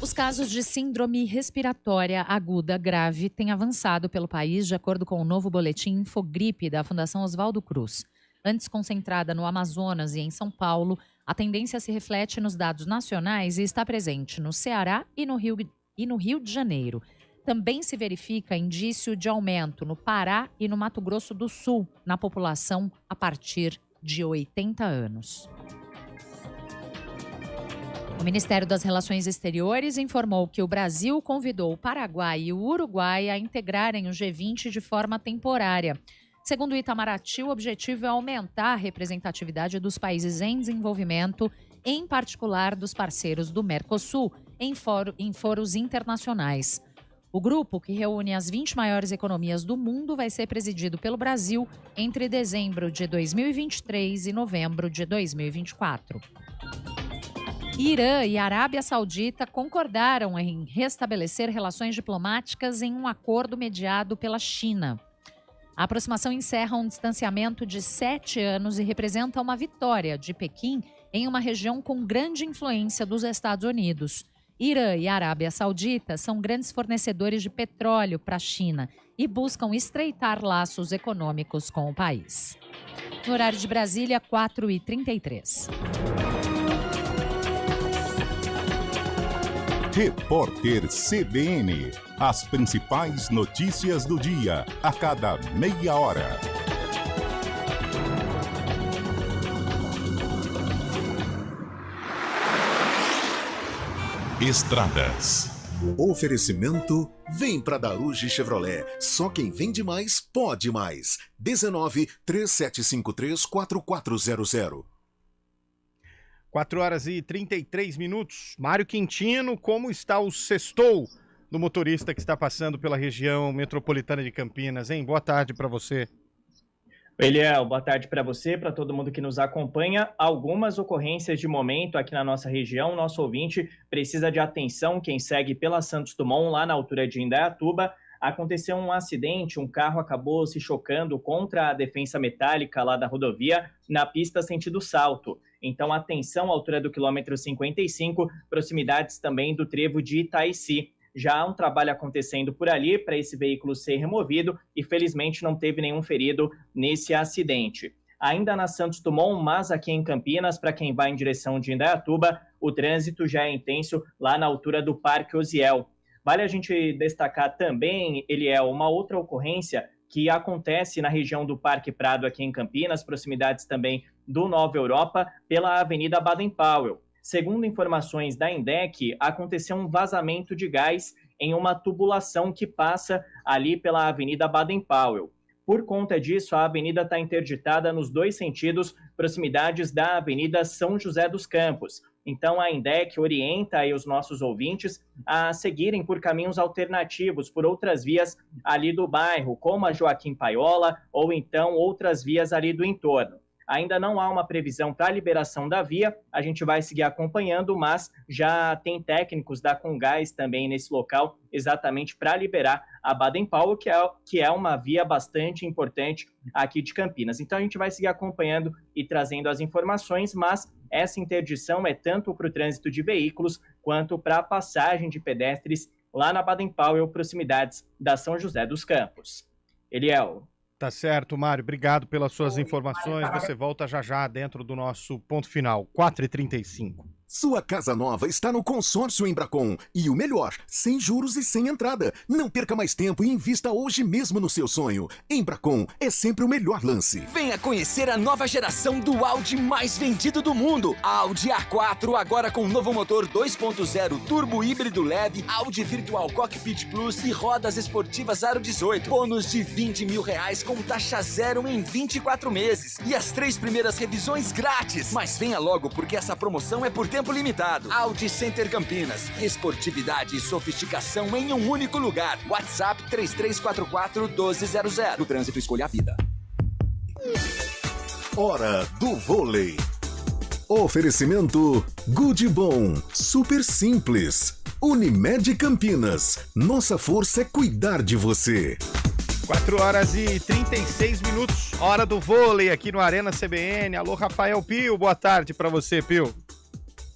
Os casos de síndrome respiratória aguda grave têm avançado pelo país, de acordo com o novo boletim Infogripe da Fundação Oswaldo Cruz. Antes concentrada no Amazonas e em São Paulo, a tendência se reflete nos dados nacionais e está presente no Ceará e no Rio de Janeiro. Também se verifica indício de aumento no Pará e no Mato Grosso do Sul, na população a partir de 80 anos. O Ministério das Relações Exteriores informou que o Brasil convidou o Paraguai e o Uruguai a integrarem o G20 de forma temporária. Segundo o Itamaraty, o objetivo é aumentar a representatividade dos países em desenvolvimento, em particular dos parceiros do Mercosul, em foros internacionais. O grupo, que reúne as 20 maiores economias do mundo, vai ser presidido pelo Brasil entre dezembro de 2023 e novembro de 2024. Irã e Arábia Saudita concordaram em restabelecer relações diplomáticas em um acordo mediado pela China. A aproximação encerra um distanciamento de 7 anos e representa uma vitória de Pequim em uma região com grande influência dos Estados Unidos. Irã e Arábia Saudita são grandes fornecedores de petróleo para a China e buscam estreitar laços econômicos com o país. No horário de Brasília, 4h33. Repórter CBN. As principais notícias do dia, a cada meia hora. Estradas. Oferecimento vem pra Daruge Chevrolet. Só quem vende mais pode mais. 19-3753-4400. 4h33. Mário Quintino, como está o sextou do motorista que está passando pela região metropolitana de Campinas, hein? Boa tarde para você. Eliel, boa tarde para você, para todo mundo que nos acompanha. Algumas ocorrências de momento aqui na nossa região. Nosso ouvinte precisa de atenção. Quem segue pela Santos Dumont, lá na altura de Indaiatuba, aconteceu um acidente. Um carro acabou se chocando contra a defensa metálica lá da rodovia, na pista sentido Salto. Então, atenção à altura do quilômetro 55, proximidades também do trevo de Itaici. Já há um trabalho acontecendo por ali para esse veículo ser removido e, felizmente, não teve nenhum ferido nesse acidente. Ainda na Santos Dumont, mas aqui em Campinas, para quem vai em direção de Indaiatuba, o trânsito já é intenso lá na altura do Parque Osiel. Vale a gente destacar também, Eliel, uma outra ocorrência que acontece na região do Parque Prado aqui em Campinas, proximidades também do Nova Europa, pela Avenida Baden-Powell. Segundo informações da INDEC, aconteceu um vazamento de gás em uma tubulação que passa ali pela Avenida Baden-Powell. Por conta disso, a avenida está interditada nos dois sentidos, proximidades da Avenida São José dos Campos. Então, a INDEC orienta aí os nossos ouvintes a seguirem por caminhos alternativos, por outras vias ali do bairro, como a Joaquim Paiola, ou então outras vias ali do entorno. Ainda não há uma previsão para a liberação da via, a gente vai seguir acompanhando, mas já tem técnicos da Comgás também nesse local, exatamente para liberar a Baden-Powell, que é uma via bastante importante aqui de Campinas. Então a gente vai seguir acompanhando e trazendo as informações, mas essa interdição é tanto para o trânsito de veículos quanto para a passagem de pedestres lá na Baden-Powell, proximidades da São José dos Campos. Eliel. Tá certo, Mário. Obrigado pelas suas informações. Você volta já dentro do nosso ponto final, 4h35. Sua casa nova está no consórcio Embracon. E o melhor, sem juros e sem entrada. Não perca mais tempo e invista hoje mesmo no seu sonho. Embracon é sempre o melhor lance. Venha conhecer a nova geração do Audi mais vendido do mundo. Audi A4, agora com novo motor 2.0 turbo híbrido leve, Audi Virtual Cockpit Plus e rodas esportivas Aro 18. Bônus de R$20 mil com taxa zero em 24 meses. E as 3 primeiras revisões grátis. Mas venha logo, porque essa promoção é por tempo limitado. Audi Center Campinas. Esportividade e sofisticação em um único lugar. WhatsApp 3344-1200. No trânsito, escolha a vida. Hora do vôlei. Oferecimento Good Bom. Super simples. Unimed Campinas. Nossa força é cuidar de você. 4h36. Hora do vôlei aqui no Arena CBN. Alô, Rafael Pio. Boa tarde para você, Pio.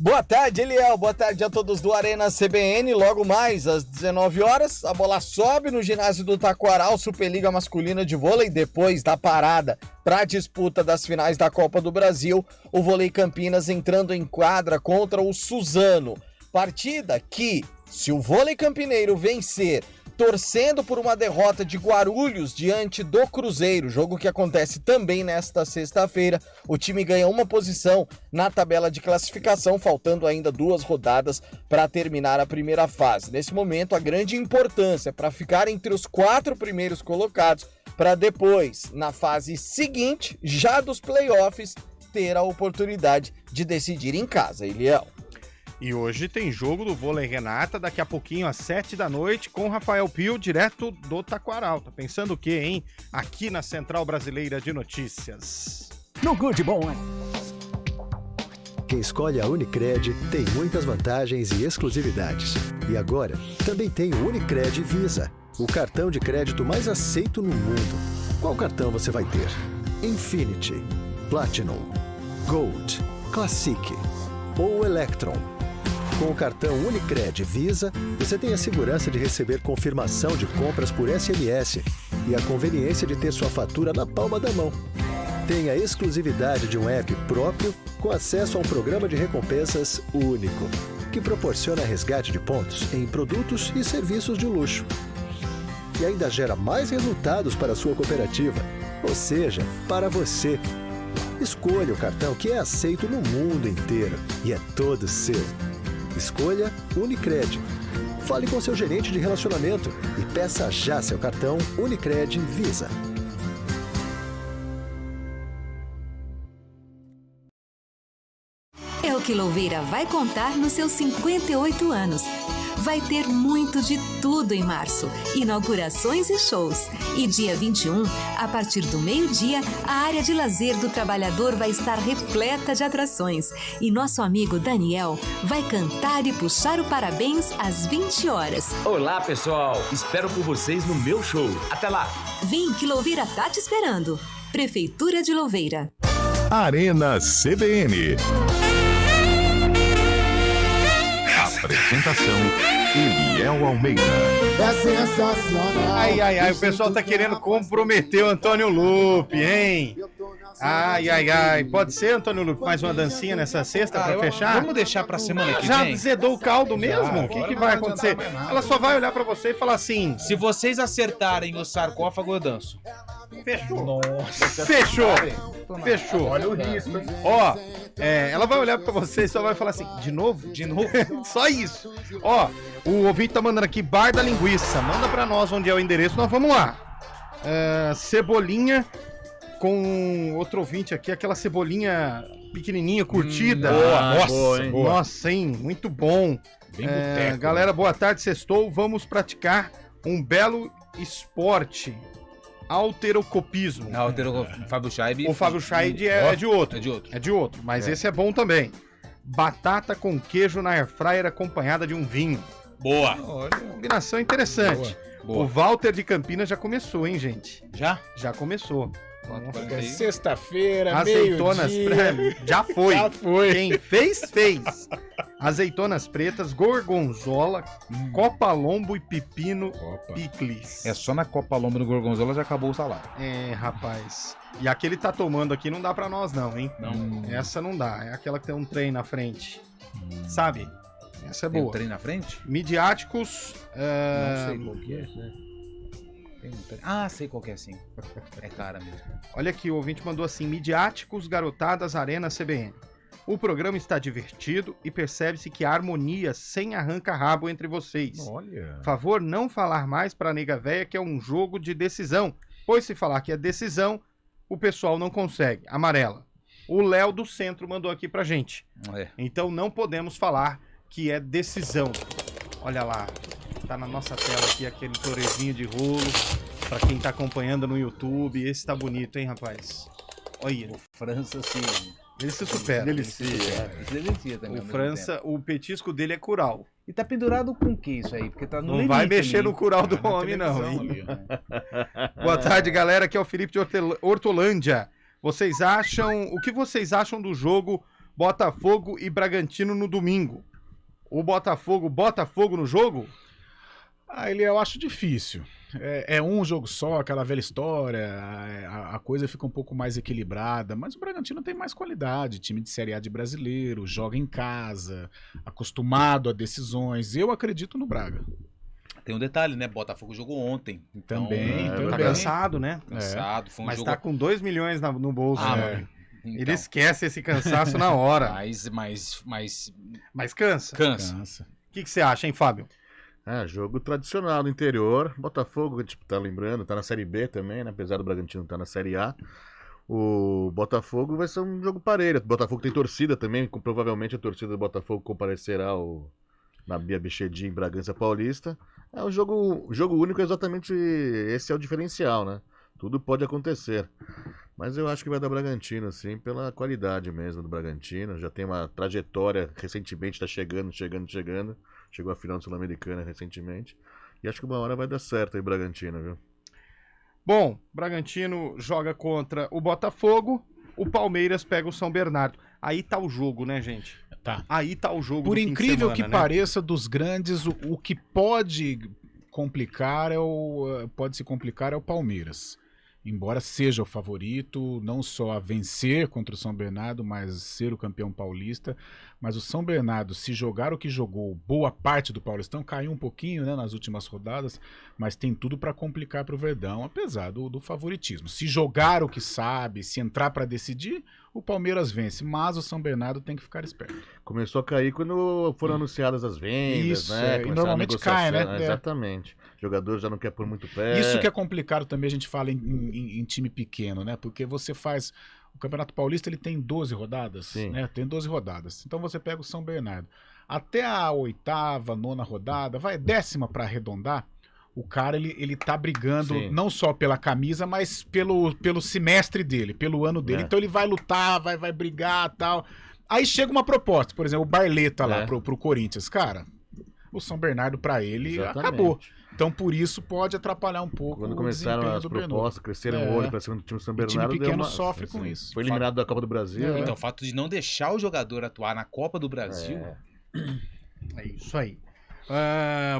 Boa tarde, Eliel. Boa tarde a todos do Arena CBN. Logo mais, às 19 horas, a bola sobe no ginásio do Taquaral, Superliga Masculina de Vôlei. Depois da parada para a disputa das finais da Copa do Brasil, o Vôlei Campinas entrando em quadra contra o Suzano. Partida que, se o Vôlei Campineiro vencer, torcendo por uma derrota de Guarulhos diante do Cruzeiro, jogo que acontece também nesta sexta-feira, o time ganha uma posição na tabela de classificação, faltando ainda 2 rodadas para terminar a primeira fase. Nesse momento, a grande importância para ficar entre os 4 primeiros colocados, para depois, na fase seguinte, já dos playoffs, ter a oportunidade de decidir em casa, Eliel. E hoje tem jogo do Vôlei Renata, daqui a pouquinho às 7 da noite, com Rafael Pio, direto do Taquaral. Tá pensando o quê, hein? Aqui na Central Brasileira de Notícias. No Good Bom, quem escolhe a Unicred tem muitas vantagens e exclusividades. E agora, também tem o Unicred Visa, o cartão de crédito mais aceito no mundo. Qual cartão você vai ter? Infinity, Platinum, Gold, Classic ou Electron? Com o cartão Unicred Visa, você tem a segurança de receber confirmação de compras por SMS e a conveniência de ter sua fatura na palma da mão. Tem a exclusividade de um app próprio com acesso a um programa de recompensas único, que proporciona resgate de pontos em produtos e serviços de luxo. E ainda gera mais resultados para a sua cooperativa, ou seja, para você. Escolha o cartão que é aceito no mundo inteiro e é todo seu. Escolha Unicred. Fale com seu gerente de relacionamento e peça já seu cartão Unicred Visa. É o que Louveira vai contar nos seus 58 anos. Vai ter muito de tudo em março, inaugurações e shows. E dia 21, a partir do meio-dia, a área de lazer do trabalhador vai estar repleta de atrações. E nosso amigo Daniel vai cantar e puxar o parabéns às 20 horas. Olá, pessoal! Espero por vocês no meu show. Até lá! Vem que Louveira tá te esperando. Prefeitura de Louveira. Arena CBN. Apresentação: Eliel Almeida. É sensacional. Ai, o pessoal tá querendo comprometer o Antônio Lupe, hein? Ai. Pode ser, Antônio Lupe, mais uma dancinha nessa sexta pra fechar? Vamos deixar pra semana que vem? Já azedou o caldo mesmo? O que vai acontecer? Ela só vai olhar pra você e falar assim: se vocês acertarem o sarcófago, eu danço. Fechou. Nossa. Fechou. Olha o risco. Ó, ela vai olhar pra você e só vai falar assim: de novo? Só isso. Ó, o ouvinte tá mandando aqui bar da linguiça. Manda pra nós onde é o endereço, nós vamos lá. Cebolinha com outro ouvinte aqui, aquela cebolinha pequenininha, curtida. Nossa, hein? Muito bom. Bem boteco, galera, boa tarde, sextou. Vamos praticar um belo esporte. Alterocopismo. Fábio Scheib. O Fábio Scheib é de outro. É de outro, mas esse é bom também. Batata com queijo na airfryer acompanhada de um vinho. Boa. Olha, combinação interessante. Boa. O Walter de Campinas já começou, hein, gente? Já? Já começou. É sexta-feira, azeitonas já foi. Quem fez. Azeitonas pretas, gorgonzola, copa lombo e pepino picles. É só na copa lombo no gorgonzola já acabou o salário. Rapaz. E a que ele tá tomando aqui não dá pra nós não, hein? Não. Essa não dá. É aquela que tem um trem na frente. Sabe? Essa é boa. Tem um trem na frente? Midiáticos. Não sei qual que é, né? Sei qual que é, sim. É cara mesmo. Olha aqui, o ouvinte mandou assim: midiáticos, garotadas, Arena CBN. O programa está divertido e percebe-se que há harmonia sem arranca-rabo entre vocês. Olha. Favor não falar mais pra nega véia que é um jogo de decisão, pois se falar que é decisão, o pessoal não consegue. Amarela. O Léo do Centro mandou aqui pra gente. Então não podemos falar que é decisão. Olha lá. Tá na nossa tela aqui aquele florezinho de rolo. Pra quem tá acompanhando no YouTube, esse tá bonito, hein, rapaz? Olha. O França, sim. Ele se supera. Delicia também. O França, o petisco dele é curau. E tá pendurado com o que isso aí? Porque tá no Não vai mexer no curau do homem, não, hein? Ali, né? Boa tarde, galera. Aqui é o Felipe de Hortolândia. O que vocês acham do jogo Botafogo e Bragantino no domingo. O Botafogo bota fogo no jogo? Eu acho difícil. É um jogo só, aquela velha história, a coisa fica um pouco mais equilibrada, mas o Bragantino tem mais qualidade, time de Série A de brasileiro, joga em casa, acostumado a decisões. Eu acredito no Braga. Tem um detalhe, né? Botafogo jogou ontem. Então, também. Tá cansado, né? Cansado. Foi um mas jogo... tá com 2 milhões no bolso. Então. Ele esquece esse cansaço na hora. Mas cansa. Cansa. O que você acha, hein, Fábio? Jogo tradicional do interior. Botafogo, tá lembrando, tá na Série B também, né? Apesar do Bragantino estar na Série A. O Botafogo vai ser um jogo parelho. O Botafogo tem torcida também, provavelmente a torcida do Botafogo comparecerá na Bia Bichedi em Bragança Paulista. É um jogo único, exatamente esse é o diferencial, né? Tudo pode acontecer. Mas eu acho que vai dar Bragantino, assim, pela qualidade mesmo do Bragantino. Já tem uma trajetória, recentemente tá chegando. Chegou à final da Sul-Americana recentemente. E acho que uma hora vai dar certo aí, Bragantino, viu? Bom, Bragantino joga contra o Botafogo, o Palmeiras pega o São Bernardo. Aí tá o jogo, né, gente? Tá. Aí tá o jogo. Por incrível semana, que né? pareça, dos grandes, o que pode complicar pode se complicar é o Palmeiras. Embora seja o favorito, não só a vencer contra o São Bernardo, mas ser o campeão paulista. Mas o São Bernardo, se jogar o que jogou boa parte do Paulistão, caiu um pouquinho, né, nas últimas rodadas, mas tem tudo para complicar para o Verdão, apesar do favoritismo. Se jogar o que sabe, se entrar para decidir, o Palmeiras vence, mas o São Bernardo tem que ficar esperto. Começou a cair quando foram anunciadas as vendas, isso, né? E normalmente cai, né? Exatamente. O jogador já não quer pôr muito pé. Isso que é complicado também, a gente fala em time pequeno, né? Porque você faz... O Campeonato Paulista ele tem 12 rodadas, Sim. né? Tem 12 rodadas. Então você pega o São Bernardo. Até a 8ª, 9ª rodada, vai 10ª para arredondar, o cara ele tá brigando não só pela camisa, mas pelo semestre dele, pelo ano dele. Então ele vai lutar, vai brigar e tal. Aí chega uma proposta, por exemplo, o Barleta lá pro Corinthians. Cara, o São Bernardo para ele acabou. Então, por isso, pode atrapalhar um pouco. Quando começaram as propostas, cresceram o olho para cima do time do São Bernardo. O time pequeno sofre com isso. Foi eliminado da Copa do Brasil. Então, o fato de não deixar o jogador atuar na Copa do Brasil. É isso aí.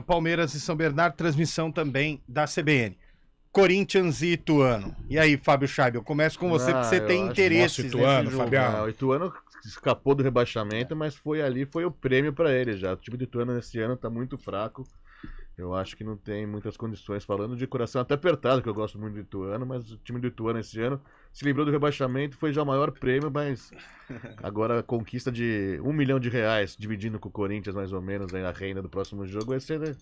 Palmeiras e São Bernardo, transmissão também da CBN. Corinthians e Ituano. E aí, Fábio Scheibe, eu começo com você, porque você tem interesse nesse jogo. Fabiano. O Ituano escapou do rebaixamento, mas foi o prêmio para ele já. O time do Ituano nesse ano tá muito fraco. Eu acho que não tem muitas condições, falando de coração até apertado, que eu gosto muito do Ituano, mas o time do Ituano esse ano se livrou do rebaixamento, foi já o maior prêmio, mas agora a conquista de R$1 milhão, dividindo com o Corinthians mais ou menos, aí a renda do próximo jogo, vai ser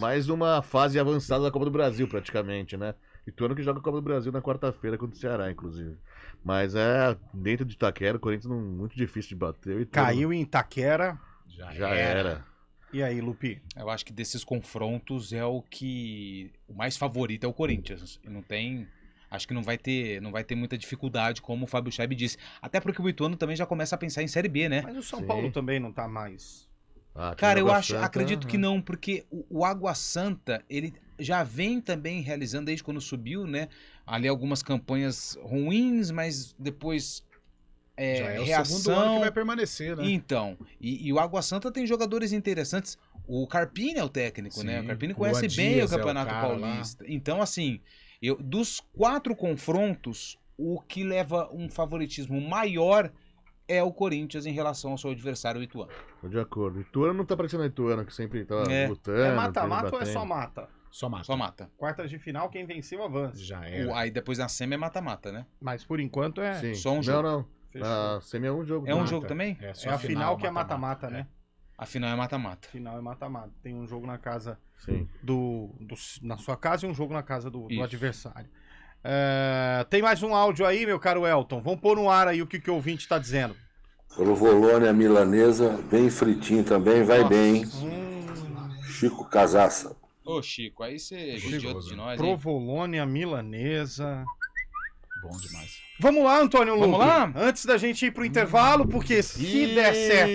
mais uma fase avançada da Copa do Brasil, praticamente, né? Ituano que joga a Copa do Brasil na quarta-feira contra o Ceará, inclusive. Mas dentro de Itaquera, o Corinthians muito difícil de bater. Caiu em Itaquera. Já era. E aí, Lupi? Eu acho que desses confrontos o mais favorito é o Corinthians. Acho que não vai ter muita dificuldade, como o Fábio Scheibe disse. Até porque o Ituano também já começa a pensar em Série B, né? Mas o São Paulo também não tá mais. Cara, acredito que não, porque o Água Santa, ele já vem também realizando desde quando subiu, né? Ali algumas campanhas ruins, mas depois já é reação. O segundo ano que vai permanecer, né? Então, e o Água Santa tem jogadores interessantes. O Carpini é o técnico, né? O Carpini conhece bem o Campeonato Paulista. Então, assim, dos 4 confrontos, o que leva um favoritismo maior é o Corinthians em relação ao seu adversário, o Ituano. Tô de acordo. O Ituano não tá parecendo o Ituano, que sempre tá lutando. É mata-mata ou é só mata? Só mata. Quartas de final, quem venceu avança. Já é. Aí depois na semi é mata-mata, né? Mas por enquanto só um jogo. Não. A semi é um jogo. É um jogo também? É a final que é mata-mata, né? A final é mata-mata. Final é mata-mata. Tem um jogo na casa na sua casa e um jogo na casa do adversário. Tem mais um áudio aí, meu caro Elton. Vamos pôr no ar aí o que o ouvinte está dizendo. Provolone, a milanesa, bem fritinho também, vai bem. Chico Casaça. Ô, Chico, aí você judiou de nós, hein? Provolone, a milanesa. Bom demais. Vamos lá, Antônio Lupe. Vamos lá? Antes da gente ir pro intervalo, porque se der certo,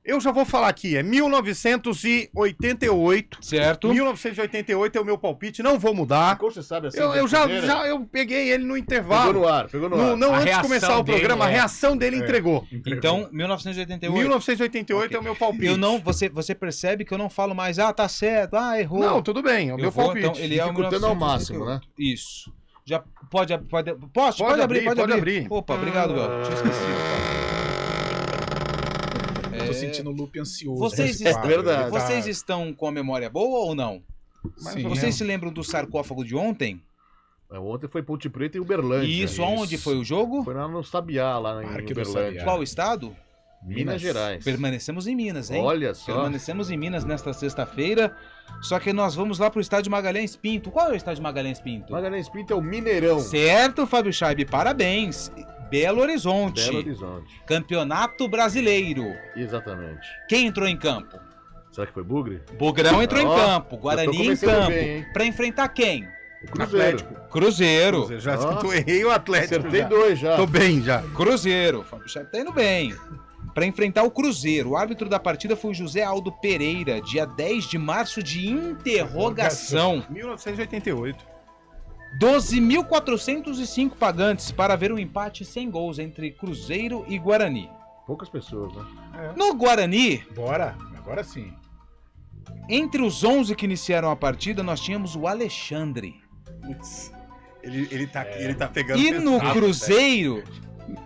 eu já vou falar aqui, é 1988. Certo. 1988 é o meu palpite, não vou mudar. Como você sabe assim? Eu peguei ele no intervalo. Pegou no ar. Não antes de começar o programa, a reação dele entregou. Então, 1988. 1988 é o meu palpite. Eu não, você percebe que eu não falo mais, tá certo, errou. Não, tudo bem, é o meu palpite. Então, ele é o 1988 ao máximo, né? Isso. Já pode abrir. Opa, obrigado, Bel. Tinha esquecido, cara. Tô sentindo o Lupe ansioso. Vocês estão com a memória boa ou não? Sim. Vocês se lembram do sarcófago de ontem? Ontem foi Ponte Preta e Uberlândia. Isso, aonde foi o jogo? Foi lá no Sabiá, lá em Uberlândia. Qual estado? Minas Gerais. Permanecemos em Minas, hein? Olha só. Permanecemos em Minas nesta sexta-feira. Só que nós vamos lá pro estádio Magalhães Pinto. Qual é o estádio Magalhães Pinto? Magalhães Pinto é o Mineirão. Certo, Fábio Chaib, parabéns. Belo Horizonte. Belo Horizonte. Campeonato Brasileiro. Exatamente. Quem entrou em campo? Será que foi Bugre? Bugrão entrou em campo. Guarani em campo. Pra enfrentar quem? Cruzeiro. Já errei o Atlético. Acertei 2 já. Tô bem já. Cruzeiro. Fábio Chaib tá indo bem. Para enfrentar o Cruzeiro. O árbitro da partida foi o José Aldo Pereira, dia 10 de março de interrogação. 1988. 12.405 pagantes para ver um empate sem gols entre Cruzeiro e Guarani. Poucas pessoas, né? No Guarani... Bora, agora sim. Entre os 11 que iniciaram a partida, nós tínhamos o Alexandre. Ele tá pegando... E no Cruzeiro,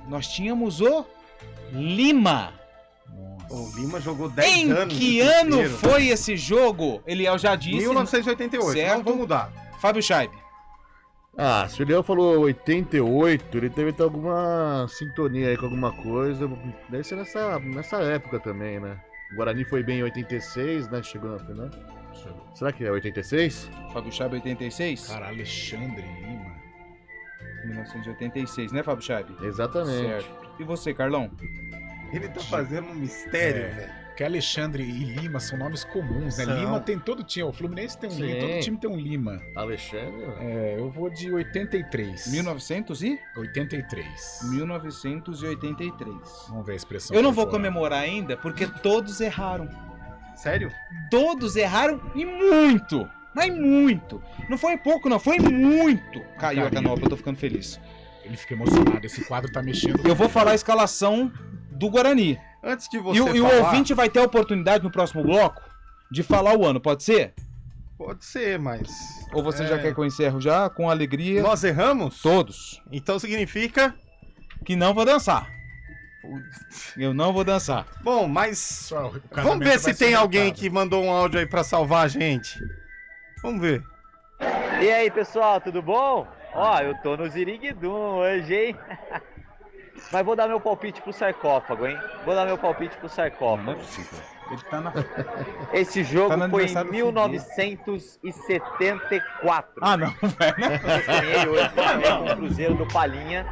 nós tínhamos o... Lima. O Lima jogou 10 anos. Em que ano foi esse jogo? Eliel já disse. 1988. Certo. Não vou mudar. Fábio Chaib. Se o Eliel falou 88, ele deve ter alguma sintonia aí com alguma coisa. Deve ser nessa época também, né? O Guarani foi bem em 86, né? Chegou na final. Será que é 86? Fábio Chaib 86? Cara, Alexandre Lima. 1986, né, Fábio Chaib? Exatamente. Certo. E você, Carlão? Ele tá fazendo um mistério, velho. Que Alexandre e Lima são nomes comuns, né? Lima tem todo time. O Fluminense tem um Lima, todo time tem um Lima. Alexandre? Eu vou de 83. 1983. 1983. Vamos ver a expressão. Eu não vou comemorar ainda, porque todos erraram. Sério? Todos erraram e muito. Mas muito. Não foi pouco, não. Foi muito. Caiu a canopla, eu tô ficando feliz. Ele fica emocionado. Esse quadro tá mexendo. Eu vou falar a escalação do Guarani. Antes de você E o ouvinte vai ter a oportunidade no próximo bloco de falar o ano, pode ser? Pode ser, mas... Ou você já quer que eu encerro já, com alegria? Nós erramos? Todos. Então significa... que não vou dançar. Eu não vou dançar. Bom, mas... Vamos ver se tem alguém que mandou um áudio aí pra salvar a gente. Vamos ver. E aí, pessoal, tudo bom? Eu tô no Ziriguidum hoje, hein? Mas vou dar meu palpite pro sarcófago, hein? Não é possível. Ele tá na... Esse jogo foi em 1974. Não, velho. Eu ganhei hoje com o Cruzeiro do Palhinha.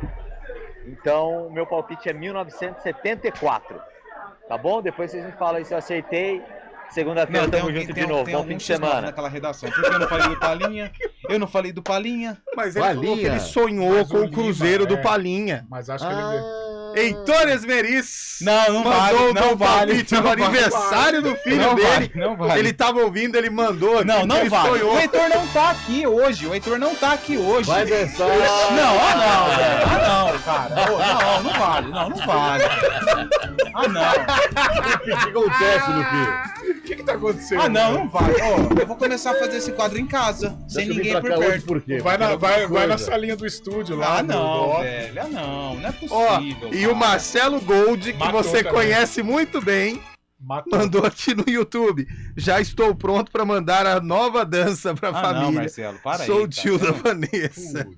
Então, meu palpite é 1974. Tá bom? Depois vocês me falam aí se eu acertei. Segunda-feira tamo junto de novo. Bom fim de semana. Naquela redação. Porque eu não falei do Palhinha. Mas ele falou que ele sonhou com o Cruzeiro do Palhinha. Mas acho que ele... Heitor Esmeriz não vale no aniversário do filho dele. Não vale. Ele tava ouvindo, ele mandou aqui. Não vale. O Heitor não tá aqui hoje. Vai dançar. Não, cara. Não vale. Não vale. O que acontece, Lupi? O que tá acontecendo? Não vale. Eu vou começar a fazer esse quadro em casa, sem ninguém por perto. Por quê? Vai na salinha do estúdio lá. Velho. Não é possível. E o Marcelo Gold, que você conhece muito bem, mandou aqui no YouTube. Já estou pronto para mandar a nova dança pra família. Não, Marcelo, para aí. Sou o tio da Vanessa.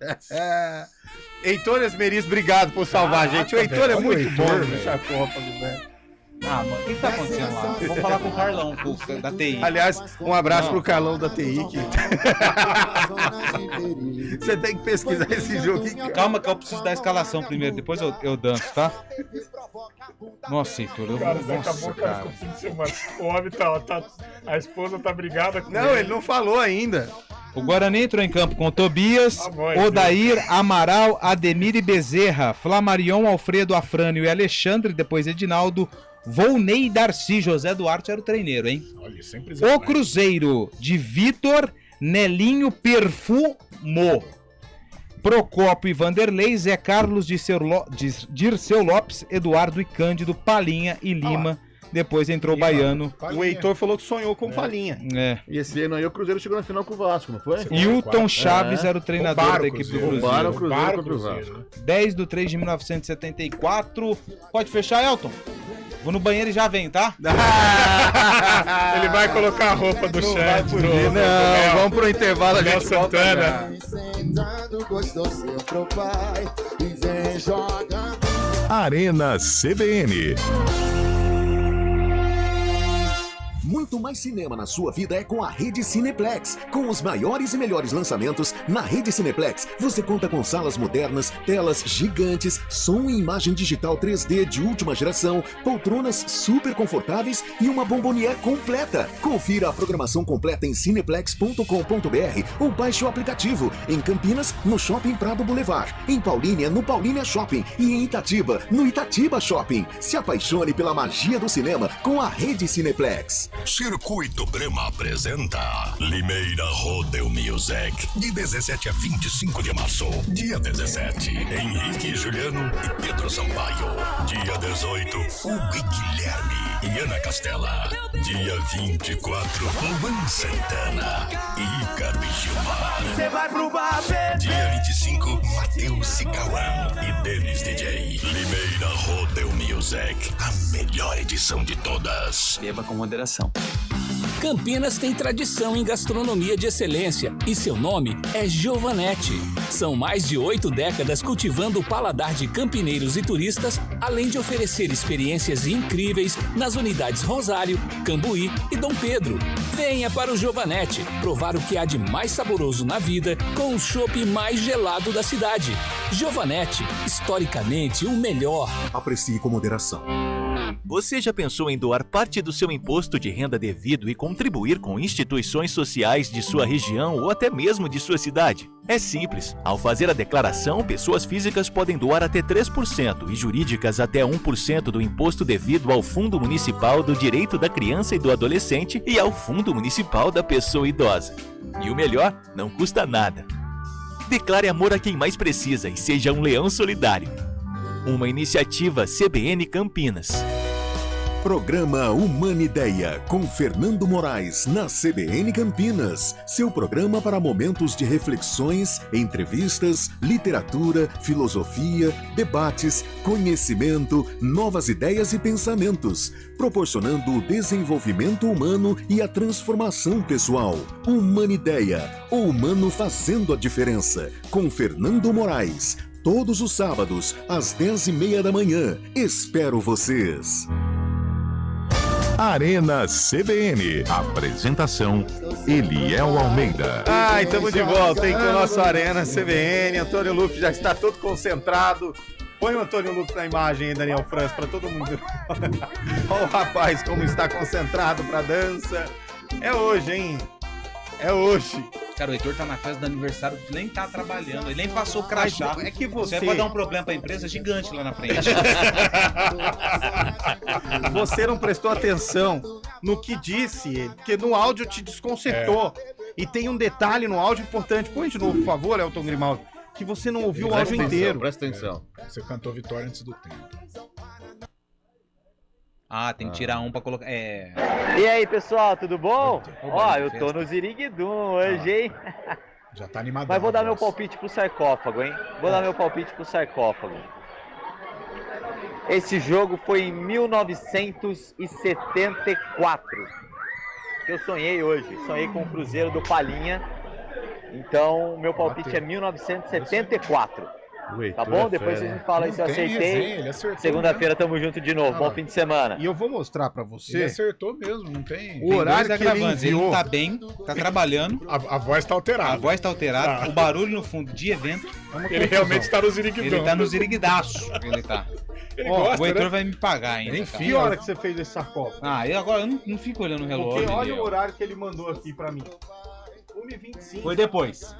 Heitor Esmeriz, obrigado por salvar a gente. O Heitor é muito bom no sarcófago, velho. Ah, mano, o que tá acontecendo lá? Vamos falar com o Carlão, da TI. Aliás, um abraço pro Carlão da TI. Que... Você tem que pesquisar esse jogo aqui. Calma que eu preciso da escalação primeiro, depois eu danço, tá? Nossa, Heitor, eu cara, acabou com o fim de semana. O homem tá... A esposa tá brigada com ele. Não, ele não falou ainda. O Guarani entrou em campo com Tobias, Odair, Amaral, Ademir e Bezerra, Flamarion, Alfredo, Afrânio e Alexandre, depois Edinaldo, Volney e Darcy. José Duarte era o treineiro, hein? Olha, sempre o Cruzeiro de Vitor, Nelinho, Perfumou, Procópio e Vanderlei, Zé Carlos, Dirceu Lopes, Eduardo e Cândido, Palinha e Lima. Depois entrou o Baiano. O Heitor falou que sonhou com Palinha. E esse ano aí o Cruzeiro chegou na final com o Vasco, não foi? Hilton Chaves era o treinador da equipe do Cruzeiro. Roubaram o Cruzeiro contra o Vasco. 10/3/1974. Pode fechar, Elton? Vou no banheiro e já vem, tá? Ele vai colocar a roupa do chat. Não, vamos pro intervalo. Léo Santana. Arena CBN. Muito mais cinema na sua vida é com a Rede Cineplex. Com os maiores e melhores lançamentos, na Rede Cineplex, você conta com salas modernas, telas gigantes, som e imagem digital 3D de última geração, poltronas super confortáveis e uma bombonière completa. Confira a programação completa em cineplex.com.br ou baixe o aplicativo. Em Campinas, no Shopping Prado Boulevard. Em Paulínia, no Paulínia Shopping. E em Itatiba, no Itatiba Shopping. Se apaixone pela magia do cinema com a Rede Cineplex. Circuito Brema apresenta Limeira Rodeo Music, de 17 a 25 de março. Dia 17, Henrique Juliano e Pedro Sampaio. Dia 18, Hugo e Guilherme e Ana Castela. Dia 24, Luan Santana e Ícaro e Gilmar. Você vai pro bar, Dia 25, Matheus e Cauã e Denis DJ. Limeira Rodeo Music, a melhor edição de todas. Beba com moderação. Campinas tem tradição em gastronomia de excelência e seu nome é Giovanetti. São mais de 8 décadas cultivando o paladar de campineiros e turistas, além de oferecer experiências incríveis nas unidades Rosário, Cambuí e Dom Pedro. Venha para o Giovanetti provar o que há de mais saboroso na vida com o chopp mais gelado da cidade. Giovanetti, historicamente o melhor. Aprecie com moderação. Você já pensou em doar parte do seu imposto de renda devido e contribuir com instituições sociais de sua região ou até mesmo de sua cidade? É simples. Ao fazer a declaração, pessoas físicas podem doar até 3% e jurídicas até 1% do imposto devido ao Fundo Municipal do Direito da Criança e do Adolescente e ao Fundo Municipal da Pessoa Idosa. E o melhor, não custa nada. Declare amor a quem mais precisa e seja um leão solidário. Uma iniciativa CBN Campinas. Programa Humanideia, com Fernando Moraes, na CBN Campinas. Seu programa para momentos de reflexões, entrevistas, literatura, filosofia, debates, conhecimento, novas ideias e pensamentos, proporcionando o desenvolvimento humano e a transformação pessoal. Humanideia, o humano fazendo a diferença, com Fernando Moraes. Todos os sábados, às 10h30 da manhã. Espero vocês. Arena CBN. Apresentação: Eliel Almeida. Estamos de volta, hein, com o nosso Arena CBN. Antônio Lupe já está todo concentrado. Põe o Antônio Lupe na imagem aí, Daniel França, para todo mundo. Olha o rapaz como está concentrado para dança. É hoje, hein? É hoje. Cara, o Heitor tá na festa do aniversário, nem tá trabalhando, ele nem passou o crachá. É que você pode dar um problema pra empresa gigante lá na frente. Você não prestou atenção no que disse ele, porque no áudio te desconcertou. E tem um detalhe no áudio importante. Põe de novo, por favor, Elton Grimaldi, que você não ouviu o áudio inteiro. Presta atenção. Você cantou Vitória antes do tempo. Tem que tirar um pra colocar. E aí, pessoal, tudo bom? Eu tô no Ziriguidum hoje, hein? Já tá animado. Mas vou dar meu palpite pro sarcófago, hein? Vou dar meu palpite pro sarcófago. Esse jogo foi em 1974. Que eu sonhei hoje. Sonhei com o Cruzeiro do Palinha. Então, meu palpite é 1974. Tá bom? Depois vocês me falam aí se eu acertei. Segunda-feira tamo junto de novo. Bom fim de semana. E eu vou mostrar pra você. Ele acertou mesmo, não tem... O horário que ele enviou. Ele não tá bem, tá trabalhando. A voz tá alterada. A voz tá alterada. O barulho no fundo de evento. Ele realmente tá no ziriguidão. Ele tá no ziriguidaço. Ele tá. Gosta, o Heitor, né, vai me pagar ainda. Enfim, que hora que você fez esse sarcófago? Eu agora não fico olhando o relógio. Porque olha o horário que ele mandou aqui pra mim. 1h25. Foi depois.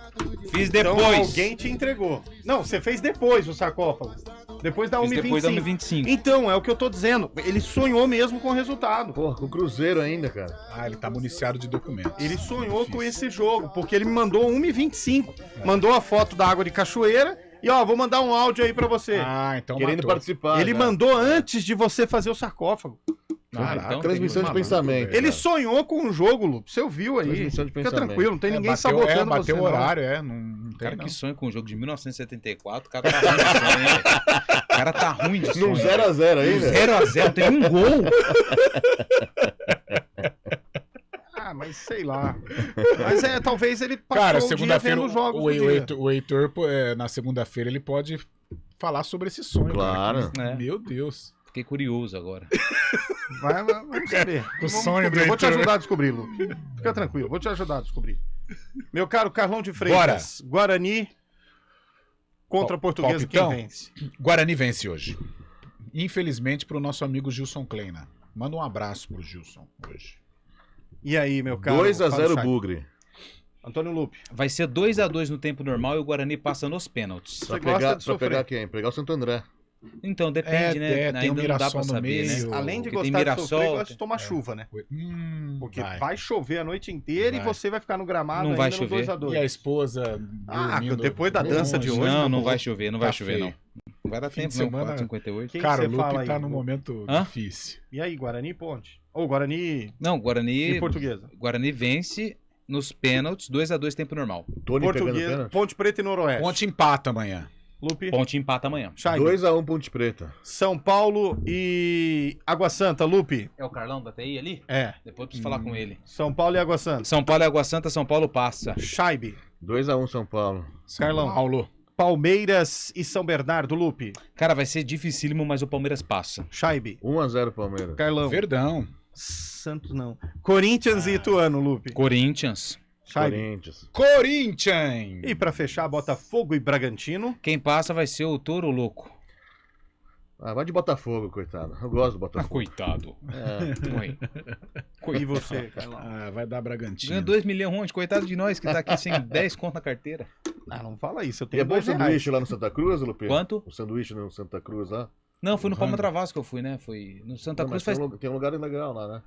Fiz depois. Então alguém te entregou. Não, você fez depois o sarcófago. Depois da 1h25. Depois da 1h25. Então, é o que eu tô dizendo. Ele sonhou mesmo com o resultado. Porra, com o Cruzeiro ainda, cara. Ele tá municiado de documentos. Ele sonhou com esse jogo, porque ele me mandou 1h25. Mandou a foto da água de cachoeira. E vou mandar um áudio aí pra você. Então querendo participar. Ele mandou antes de você fazer o sarcófago. Então transmissão de pensamento. Ele sonhou com o jogo, Lu. Você ouviu aí. Transmissão de pensamento. Fica tranquilo, não tem ninguém sabotando você. Bateu o horário, não tem. Cara que sonha com o jogo de 1974, o cara tá ruim de sonho, hein? O cara tá ruim de sonho. Num 0x0 aí, né? 0x0, tem um gol. Mas sei lá. Mas talvez ele passou cara, segunda-feira os jogos. O Heitor, na segunda-feira, ele pode falar sobre esse sonho. Claro. Cara. Meu Deus. Fiquei curioso agora. Vamos saber. O sonho do Heitor. Vou te ajudar a descobrir, Lu. Fica tranquilo, vou te ajudar a descobrir. Meu caro Carlão de Freitas, Guarani contra Portuguesa, quem vence? Guarani vence hoje. Infelizmente pro nosso amigo Gilson Kleina. Manda um abraço pro Gilson hoje. E aí, meu caro? 2x0 Bugre. Antônio Lupe. Vai ser 2x2 no tempo normal e o Guarani passa nos pênaltis. Pra pegar quem? Pegar o Santo André. Então, depende, né? Ainda não dá pra saber, né? Além de gostar de sofrer, gosta de tomar chuva, né? Porque vai chover a noite inteira e você vai ficar no gramado não vai chover. 2x2. E a esposa depois da dança de hoje... Não vai chover, não vai chover, não. Não vai dar tempo, não. 4h58. Cara, o Lupe tá num momento difícil. E aí, Guarani e Ponte? Ou Guarani... Não, Guarani... E Portuguesa? Guarani vence nos pênaltis, 2x2 tempo normal. Portuguesa, Ponte Preta e Noroeste. Ponte empata amanhã. Lupe. Ponte empata amanhã. 2x1 Ponte Preta. São Paulo e Água Santa, Lupe. É o Carlão da TI ali? É. Depois eu preciso falar com ele. São Paulo e Água Santa. São Paulo e Água Santa, São Paulo passa. Chaibe. 2x1 São Paulo. Carlão. Paulo. Palmeiras e São Bernardo, Lupe. Cara, vai ser dificílimo, mas o Palmeiras passa. Chaibe. 1x0 Palmeiras. Carlão. Verdão. Santos não. Corinthians e Ituano, Lupe. Corinthians. Corinthians. E pra fechar, Botafogo e Bragantino. Quem passa vai ser o Touro Louco. Vai de Botafogo, coitado. Eu gosto do Botafogo. Coitado. E você, Carlão? Vai dar Bragantino. Ganha 2 milhões onde? Coitado de nós que tá aqui sem 10 conto na carteira. Não fala isso. Eu tenho bom sanduíche lá no Santa Cruz, Lupe? Quanto? O sanduíche no Santa Cruz lá. Não, foi no Palma Travassos que eu fui, né? Foi no Santa Cruz. Tem um lugar legal lá, né?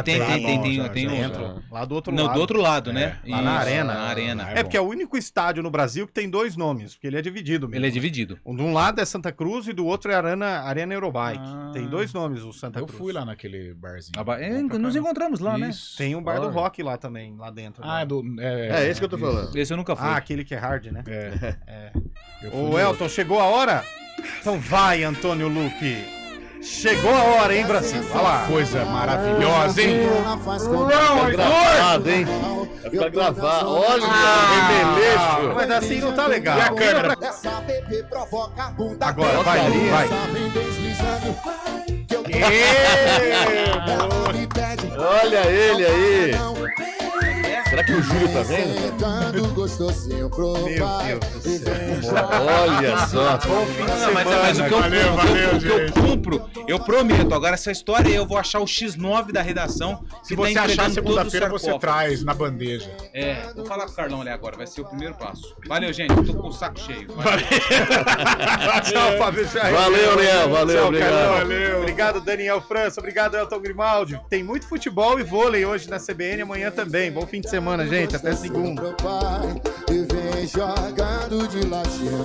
Tem outro. Lá do outro lado. Não, do outro lado, né? Lá na Arena. Na Arena. É porque é o único estádio no Brasil que tem 2 nomes, porque ele é dividido mesmo. Ele é dividido. De um lado é Santa Cruz e do outro é Arena Eurobike. Tem 2 nomes o Santa Cruz. Eu fui lá naquele barzinho. Nos encontramos lá, né? Tem um bar do rock lá também, lá dentro. É esse que eu tô falando. Esse eu nunca fui. Aquele que é hard, né? Ô, Elton, chegou a hora? Então vai, Antônio Lupe. Chegou a hora, hein, Brasil? Olha lá. Coisa maravilhosa, hein? Não, gravado, hein? Vai ficar gravado. Olha, rebeleixo. Mas assim não tá legal. E a câmera? Agora, vai. Olha ele aí. Será que o Júlio tá vendo? Meu Deus do céu. Olha só. Mas o que eu cumpro, eu prometo. Agora essa história eu vou achar o X9 da redação. Se você achar segunda-feira, você traz na bandeja. Vou falar com o Carlão ali agora. Vai ser o primeiro passo. Valeu, gente. Eu tô com o saco cheio. Tchau, Fábio Jair. Valeu, Léo. Valeu, obrigado. Valeu. Obrigado, Daniel França. Obrigado, Elton Grimaldi. Tem muito futebol e vôlei hoje na CBN. Amanhã também. Bom fim de semana, gente. Até segunda. E vem jogando de latinha,